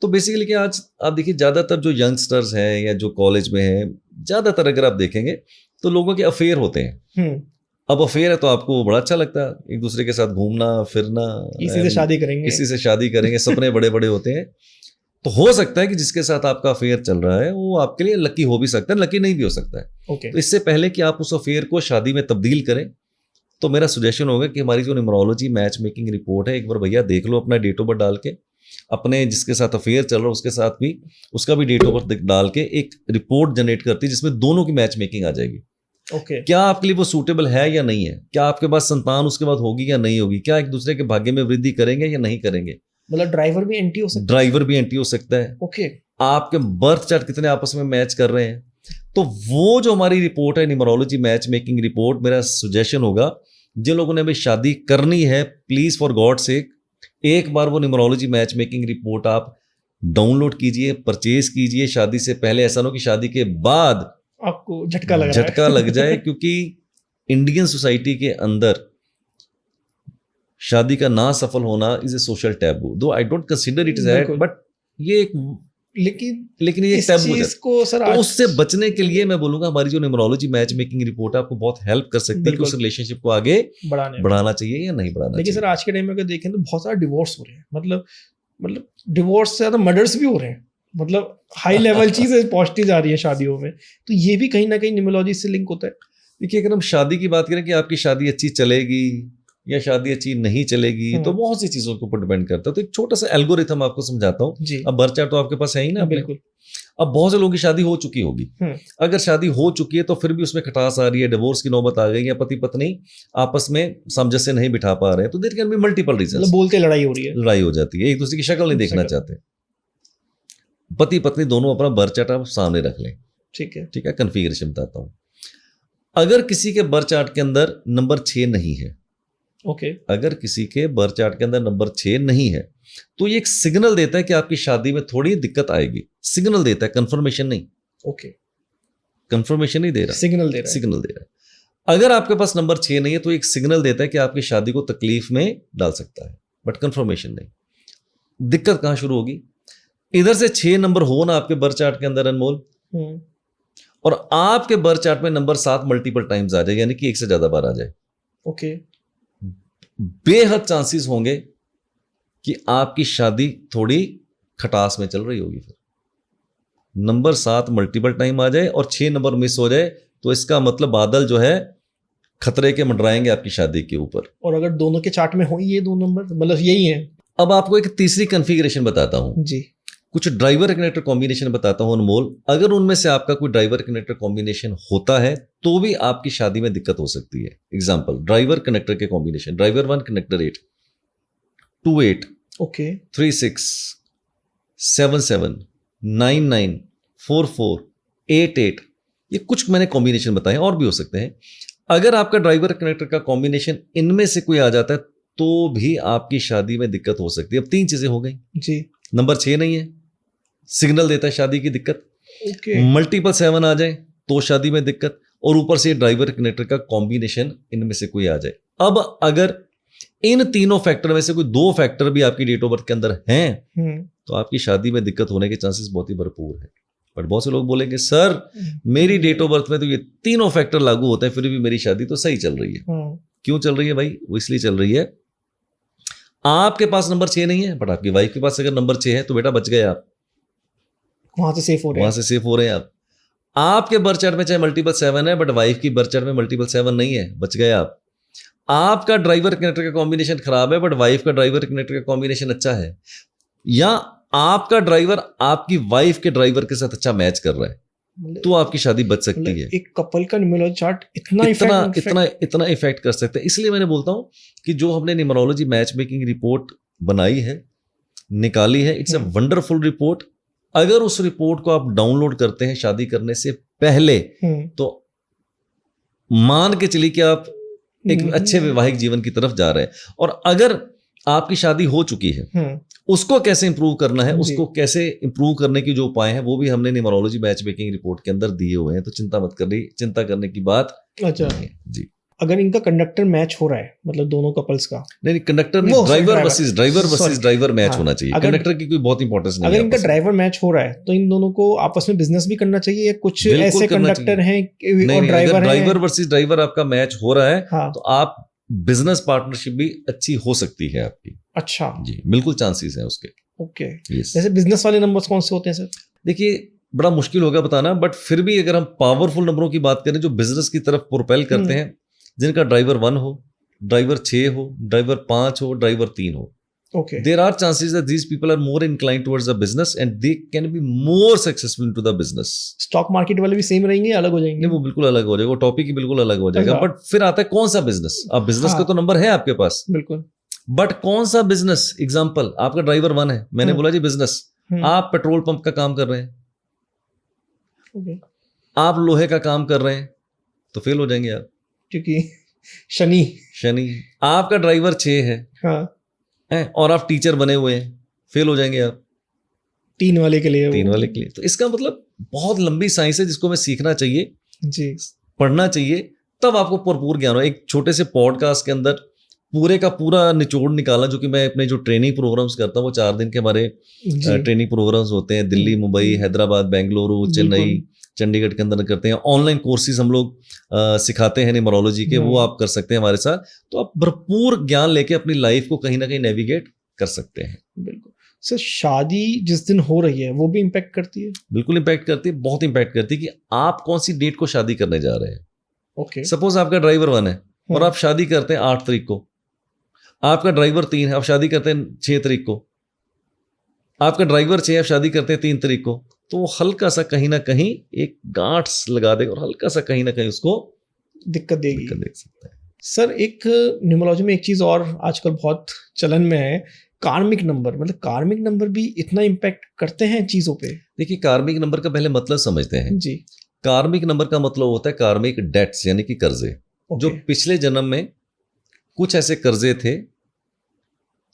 तो बेसिकली क्या, आज आप देखिए ज्यादातर जो यंगस्टर्स हैं या जो कॉलेज में हैं, ज्यादातर अगर आप देखेंगे तो लोगों के अफेयर होते हैं। अब अफेयर है तो आपको बड़ा अच्छा लगता है, एक दूसरे के साथ घूमना फिरना, किसी से शादी करेंगे, किसी से शादी करेंगे, सपने बड़े बड़े होते हैं। तो हो सकता है कि जिसके साथ आपका अफेयर चल रहा है वो आपके लिए लकी हो भी सकता है, लकी नहीं भी हो सकता है। तो इससे पहले कि आप उस अफेयर को शादी में तब्दील करें, तो मेरा सजेशन होगा कि हमारी जो न्यूमरोलॉजी मैच मेकिंग रिपोर्ट है, एक बार भैया देख लो अपना डेट ऑफ बर्थ डाल के, अपने जिसके साथ अफेयर चल रहा है उसके साथ भी उसका भी डेट ऑफ बर्थ डाल के एक रिपोर्ट जनरेट करती है जिसमें दोनों की मैच मेकिंग आ जाएगी। ओके। क्या आपके लिए वो सूटेबल है या नहीं है, क्या आपके पास संतान उसके बाद होगी या नहीं होगी, क्या एक दूसरे के भाग्य में वृद्धि करेंगे या नहीं करेंगे। मतलब ड्राइवर भी एंटी हो सकता है। ड्राइवर भी एंटी हो सकता है। ओके। आपके बर्थ चार्ट कितने आपस में मैच कर रहे हैं। तो वो जो हमारी रिपोर्ट है न्यूमरोलॉजी मैच मेकिंग रिपोर्ट, मेरा सजेशन होगा जिन लोगों ने अभी शादी करनी है, प्लीज फॉर गॉड सेक एक बार वो न्यूमरोलॉजी मैच मेकिंग रिपोर्ट आप डाउनलोड कीजिए, परचेज कीजिए। शादी से पहले ऐसा ना हो कि शादी के बाद आपको झटका लग जाए क्योंकि इंडियन सोसाइटी के अंदर शादी का ना सफल होना इज ए सोशल टैबू, दो I don't consider it is that, but ये एक लेकिन ये टैबू है। को सर तो उससे बचने के लिए मैं बोलूंगा हमारी जो न्यूमरोलॉजी मैच मेकिंग रिपोर्ट है आपको बहुत हेल्प कर सकती है कि उस रिलेशनशिप को आगे बढ़ाना चाहिए या नहीं बढ़ाना चाहिए। लेकिन सर आज के टाइम में अगर देखें तो बहुत सारा डिवोर्स हो रहे हैं, मतलब डिवोर्स से ज्यादा मर्डर्स भी हो रहे हैं, मतलब हाई लेवल चीजें पहुंचती जा रही है शादियों में। तो ये भी कहीं ना कहीं न्यूमरोलॉजी से लिंक होता है। देखिए अगर हम शादी की बात करें कि आपकी शादी अच्छी चलेगी या शादी अच्छी नहीं चलेगी तो बहुत सी चीजों के ऊपर डिपेंड करता है। तो एक छोटा सा एल्गोरिथम आपको समझाता हूँ। अब बर्थ चार्ट तो आपके पास है ही ना। बिल्कुल। अब बहुत से लोगों की शादी हो चुकी होगी, अगर शादी हो चुकी है तो फिर भी उसमें खटास आ रही है, डिवोर्स की नौबत आ गई या पति पत्नी आपस में सामंजस्य नहीं बिठा पा रहे हैं, तो there can be multiple reasons. बोलते लड़ाई हो रही है, लड़ाई हो जाती है, एक दूसरे की शक्ल नहीं देखना चाहते। पति पत्नी दोनों अपना बर्थ चार्ट आप सामने रख लें। ठीक है, कन्फिगरेशन बताता हूं। अगर किसी के बर्थ चार्ट के अंदर नंबर 6 नहीं है, अगर किसी के बर्थ चार्ट के अंदर नंबर 6 नहीं है तो ये एक सिग्नल देता है कि आपकी शादी में थोड़ी दिक्कत आएगी। सिग्नल देता है, कंफर्मेशन नहीं। कंफर्मेशन नहीं दे रहा, सिग्नल दे रहा है। अगर आपके पास नंबर 6 नहीं है तो एक सिग्नल देता है कि आपकी शादी को तकलीफ में डाल सकता है, बट कंफर्मेशन नहीं। दिक्कत कहां शुरू होगी, इधर से 6 नंबर हो ना आपके बर्थ चार्ट के अंदर अनमोल, और आपके बर्थ चार्ट में नंबर 7 मल्टीपल टाइम्स आ जाए, यानी कि एक से ज्यादा बार आ जाए। बेहद चांसेस होंगे कि आपकी शादी थोड़ी खटास में चल रही होगी। फिर नंबर 7 मल्टीपल टाइम आ जाए और 6 नंबर मिस हो जाए तो इसका मतलब बादल जो है खतरे के मंडराएंगे आपकी शादी के ऊपर। और अगर दोनों के चार्ट में हो ये 2 नंबर, मतलब यही है। अब आपको एक तीसरी कॉन्फ़िगरेशन बताता हूं जी, कुछ ड्राइवर कनेक्टर कॉम्बिनेशन बताता हूं अनमोल। अगर उनमें से आपका कोई ड्राइवर कनेक्टर कॉम्बिनेशन होता है तो भी आपकी शादी में दिक्कत हो सकती है। एग्जांपल, ड्राइवर कनेक्टर के कॉम्बिनेशन, ड्राइवर 1 कनेक्टर 8, 28, 36, 77, 99, 44, 88, ये कुछ मैंने कॉम्बिनेशन बताए, और भी हो सकते हैं। अगर आपका ड्राइवर कनेक्टर का कॉम्बिनेशन इनमें से कोई आ जाता है तो भी आपकी शादी में दिक्कत हो सकती है। अब 3 चीजें हो गई जी, नंबर 6 नहीं है, सिग्नल देता है शादी की दिक्कत, मल्टीपल 7 आ जाए तो शादी में दिक्कत, और ऊपर से ड्राइवर कनेक्टर का कॉम्बिनेशन इनमें से कोई आ जाए। अब अगर इन तीनों फैक्टर में से कोई 2 फैक्टर भी आपकी डेट ऑफ बर्थ के अंदर हैं तो आपकी शादी में दिक्कत होने के चांसेस बहुत ही भरपूर है। बट बहुत से लोग बोलेंगे सर मेरी डेट ऑफ बर्थ में तो ये तीनों फैक्टर लागू होते हैं, फिर भी मेरी शादी तो सही चल रही है। क्यों चल रही है भाई? वो इसलिए चल रही है, आपके पास नंबर 6 नहीं है बट आपकी वाइफ के पास अगर नंबर 6 है तो बेटा बच गए आप, वहां से सेफ हो रहे हैं आप। आपके बर्थ चार्ट में चाहे मल्टीपल 7 है बट वाइफ की बर्थ चार्ट में मल्टीपल 7 नहीं है, बच गए आप। आपका ड्राइवर कनेक्टर का कॉम्बिनेशन खराब है बट वाइफ का ड्राइवर कनेक्टर का कॉम्बिनेशन अच्छा है, या आपका ड्राइवर आपकी वाइफ के ड्राइवर के साथ अच्छा मैच कर रहा है तो आपकी शादी बच सकती है। एक कपल का न्यूमरोलॉजी चार्ट इतना इफेक्ट कर सकता है। इसलिए मैंने बोलता हूं कि जो हमने न्यूमरोलॉजी मैच मेकिंग रिपोर्ट बनाई है, निकाली है, इट्स अ वंडरफुल रिपोर्ट। अगर उस रिपोर्ट को आप डाउनलोड करते हैं शादी करने से पहले तो मान के चलिए कि आप एक अच्छे वैवाहिक जीवन की तरफ जा रहे हैं। और अगर आपकी शादी हो चुकी है उसको कैसे इंप्रूव करना है, उसको कैसे इंप्रूव करने की जो उपाय हैं वो भी हमने न्यूमरोलॉजी मैच मेकिंग रिपोर्ट के अंदर दिए हुए हैं, तो चिंता करने की बात नहीं है जी। अगर इनका कंडक्टर मैच हो रहा है, मतलब दोनों कपल्स का, नहीं कंडक्टर नहीं, ड्राइवर वर्सेस ड्राइवर मैच होना चाहिए। कंडक्टर की कोई बहुत इंपॉर्टेंस नहीं है। अगर इनका ड्राइवर मैच हो रहा है तो इन दोनों को आपस में बिजनेस भी करना चाहिए, या कुछ ऐसे कंडक्टर हैं और ड्राइवर वर्सेस ड्राइवर आपका मैच हो रहा है तो आप बिजनेस पार्टनरशिप भी अच्छी हो सकती है आपकी। अच्छा जी, बिल्कुल चांसेस हैं उसके। ओके, जैसे बिजनेस वाले नंबर्स कौन से होते हैं सर? देखिए बड़ा मुश्किल होगा बताना, बट फिर भी अगर हम पावरफुल नंबरों की बात करें जो बिजनेस की तरफ प्रोपेल करते हैं, जिनका ड्राइवर 1 हो, ड्राइवर 6 हो, ड्राइवर 5 हो, ड्राइवर 3 हो, Okay. There are chances that these people are more inclined towards the business and they can be more successful into the business. Stock market वाले भी सेम रहेंगे, अलग हो जाएंगे? नहीं, वो बिल्कुल अलग हो जाएगा, वो टॉपिक ही बिल्कुल अलग हो जाएगा. अच्छा. बट फिर आता है कौन सा बिजनेस. अब बिजनेस हाँ. का तो नंबर है आपके पास, बिल्कुल. बट कौन सा बिजनेस. एग्जांपल, आपका ड्राइवर 1 है, मैंने बोला जी बिजनेस. आप पेट्रोल पंप का काम कर रहे हैं, Okay. आप लोहे का काम कर रहे हैं, तो फेल हो जाएंगे आप, क्योंकि शनि. आपका ड्राइवर 6 है, हाँ. और आप टीचर बने हुए हैं, फेल हो जाएंगे आप. 3 वाले के लिए. 3 वाले के लिए. तो इसका मतलब बहुत लंबी साइंस है जिसको हमें सीखना चाहिए, जी. पढ़ना चाहिए, तब आपको भरपूर ज्ञान हो. एक छोटे से पॉडकास्ट के अंदर पूरे का पूरा निचोड़ निकाला, जो कि मैं अपने जो ट्रेनिंग प्रोग्राम्स करता हूँ, वो 4 दिन के हमारे ट्रेनिंग प्रोग्राम्स होते हैं. दिल्ली, मुंबई, हैदराबाद, बेंगलुरु, चेन्नई, चंडीगढ़ के अंदर करते हैं. ऑनलाइन कोर्सेज हम लोग सिखाते हैं न्यूमरोलॉजी के, वो आप कर सकते हैं हमारे साथ. तो आप भरपूर ज्ञान लेके अपनी लाइफ को कहीं ना कहीं नेविगेट कर सकते हैं. बिल्कुल. सर, शादी जिस दिन हो रही है वो भी इम्पैक्ट करती है? बिल्कुल इम्पैक्ट करती है, बहुत इम्पैक्ट करती है कि आप कौन सी डेट को शादी करने जा रहे हैं. ओके. सपोज आपका ड्राइवर 1 है और आप शादी करते हैं 8 तारीख को. आपका ड्राइवर 3 है, आप शादी करते हैं 6 तारीख को. आपका ड्राइवर 6 है, आप शादी करते हैं 3 तारीख को. तो वो हल्का सा कहीं ना कहीं एक गांठ लगा देगा और हल्का सा कहीं ना कहीं उसको दिक्कत देगी. देख सकता है. सर, एक न्यूमरोलॉजी में एक चीज और आजकल बहुत चलन में है, कार्मिक नंबर. मतलब कार्मिक नंबर भी इतना इम्पैक्ट करते हैं चीजों पे? देखिए, कार्मिक नंबर का पहले मतलब समझते हैं. जी. कार्मिक नंबर का मतलब होता है कार्मिक डेट्स, यानी कि कर्जे. जो पिछले जन्म में कुछ ऐसे कर्जे थे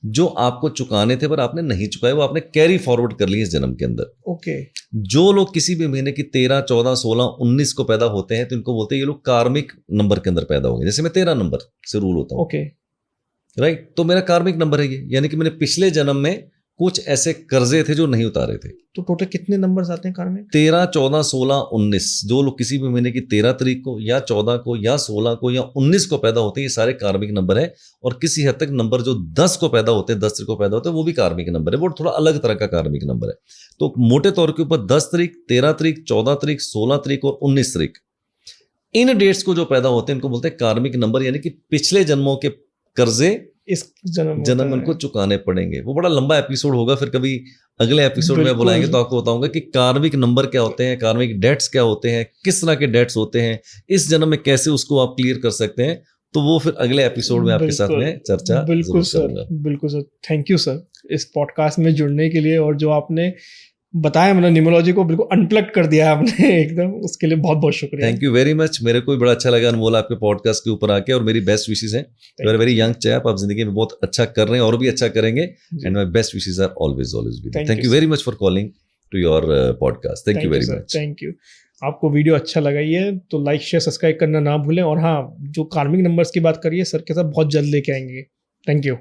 जो आपको चुकाने थे पर आपने नहीं चुकाए, वो आपने कैरी फॉरवर्ड कर लिए इस जन्म के अंदर. ओके. जो लोग किसी भी महीने की 13, 14, 16, 19 को पैदा होते हैं, तो इनको बोलते हैं ये लोग कार्मिक नंबर के अंदर पैदा होंगे. जैसे मैं 13 नंबर से रूल होता हूं. ओके. राइट. तो मेरा कार्मिक नंबर है ये, यानी कि मैंने पिछले जन्म में कुछ ऐसे कर्जे थे जो नहीं उतारे थे. तो टोटल कितने नंबर्स आते हैं कार्मिक? 13, 14, 16, 19. जो लोग किसी भी महीने की 13 तारीख को या 14 को या 16 को या 19 को पैदा होते हैं, ये सारे कार्मिक नंबर है. और किसी हद तक नंबर जो 10 को पैदा होते हैं, 10 तारीख को पैदा होते हैं, वो भी कार्मिक नंबर है. वो थोड़ा अलग तरह का कार्मिक नंबर है. तो मोटे तौर के ऊपर 10 तारीख, 13 तारीख, 14 तारीख, 16 तारीख और 19 तारीख, इन डेट्स को जो पैदा होते हैं इनको बोलते हैं कार्मिक नंबर, यानी कि पिछले जन्मों के कर्जे इस जन्म उनको चुकाने पड़ेंगे. वो बड़ा लंबा एपिसोड होगा, फिर कभी अगले एपिसोड में बुलाएंगे तो आपको बताऊंगा कि कार्मिक नंबर क्या होते हैं, कार्मिक डेट्स क्या होते हैं, किस तरह के डेट्स होते हैं, इस जन्म में कैसे उसको आप क्लियर कर सकते हैं. तो वो फिर अगले एपिसोड में आपके साथ में चर्चा. बिल्कुल सर, बिल्कुल सर. थैंक यू सर इस पॉडकास्ट में जुड़ने के लिए, और जो आपने बताया, मतलब न्यूमरोलॉजी को बिल्कुल अनप्लग कर दिया आपने एकदम, उसके लिए बहुत बहुत शुक्रिया. Thank you very much. मेरे को भी बड़ा अच्छा लगा अनमोल आपके पॉडकास्ट के ऊपर आके, और मेरी बेस्ट विशेस हैं. You are very young chap, आप जिंदगी में बहुत अच्छा कर रहे हैं और भी अच्छा करेंगे. And my best wishes are always with you. Thank you very much for calling to your podcast. Thank you very much. Thank you. आपको वीडियो अच्छा लगा है तो लाइक, शेयर, सब्सक्राइब करना ना भूलें. और हाँ, जो कार्मिक नंबर्स की बात करिए सर के साथ बहुत जल्द लेके आएंगे. Thank you.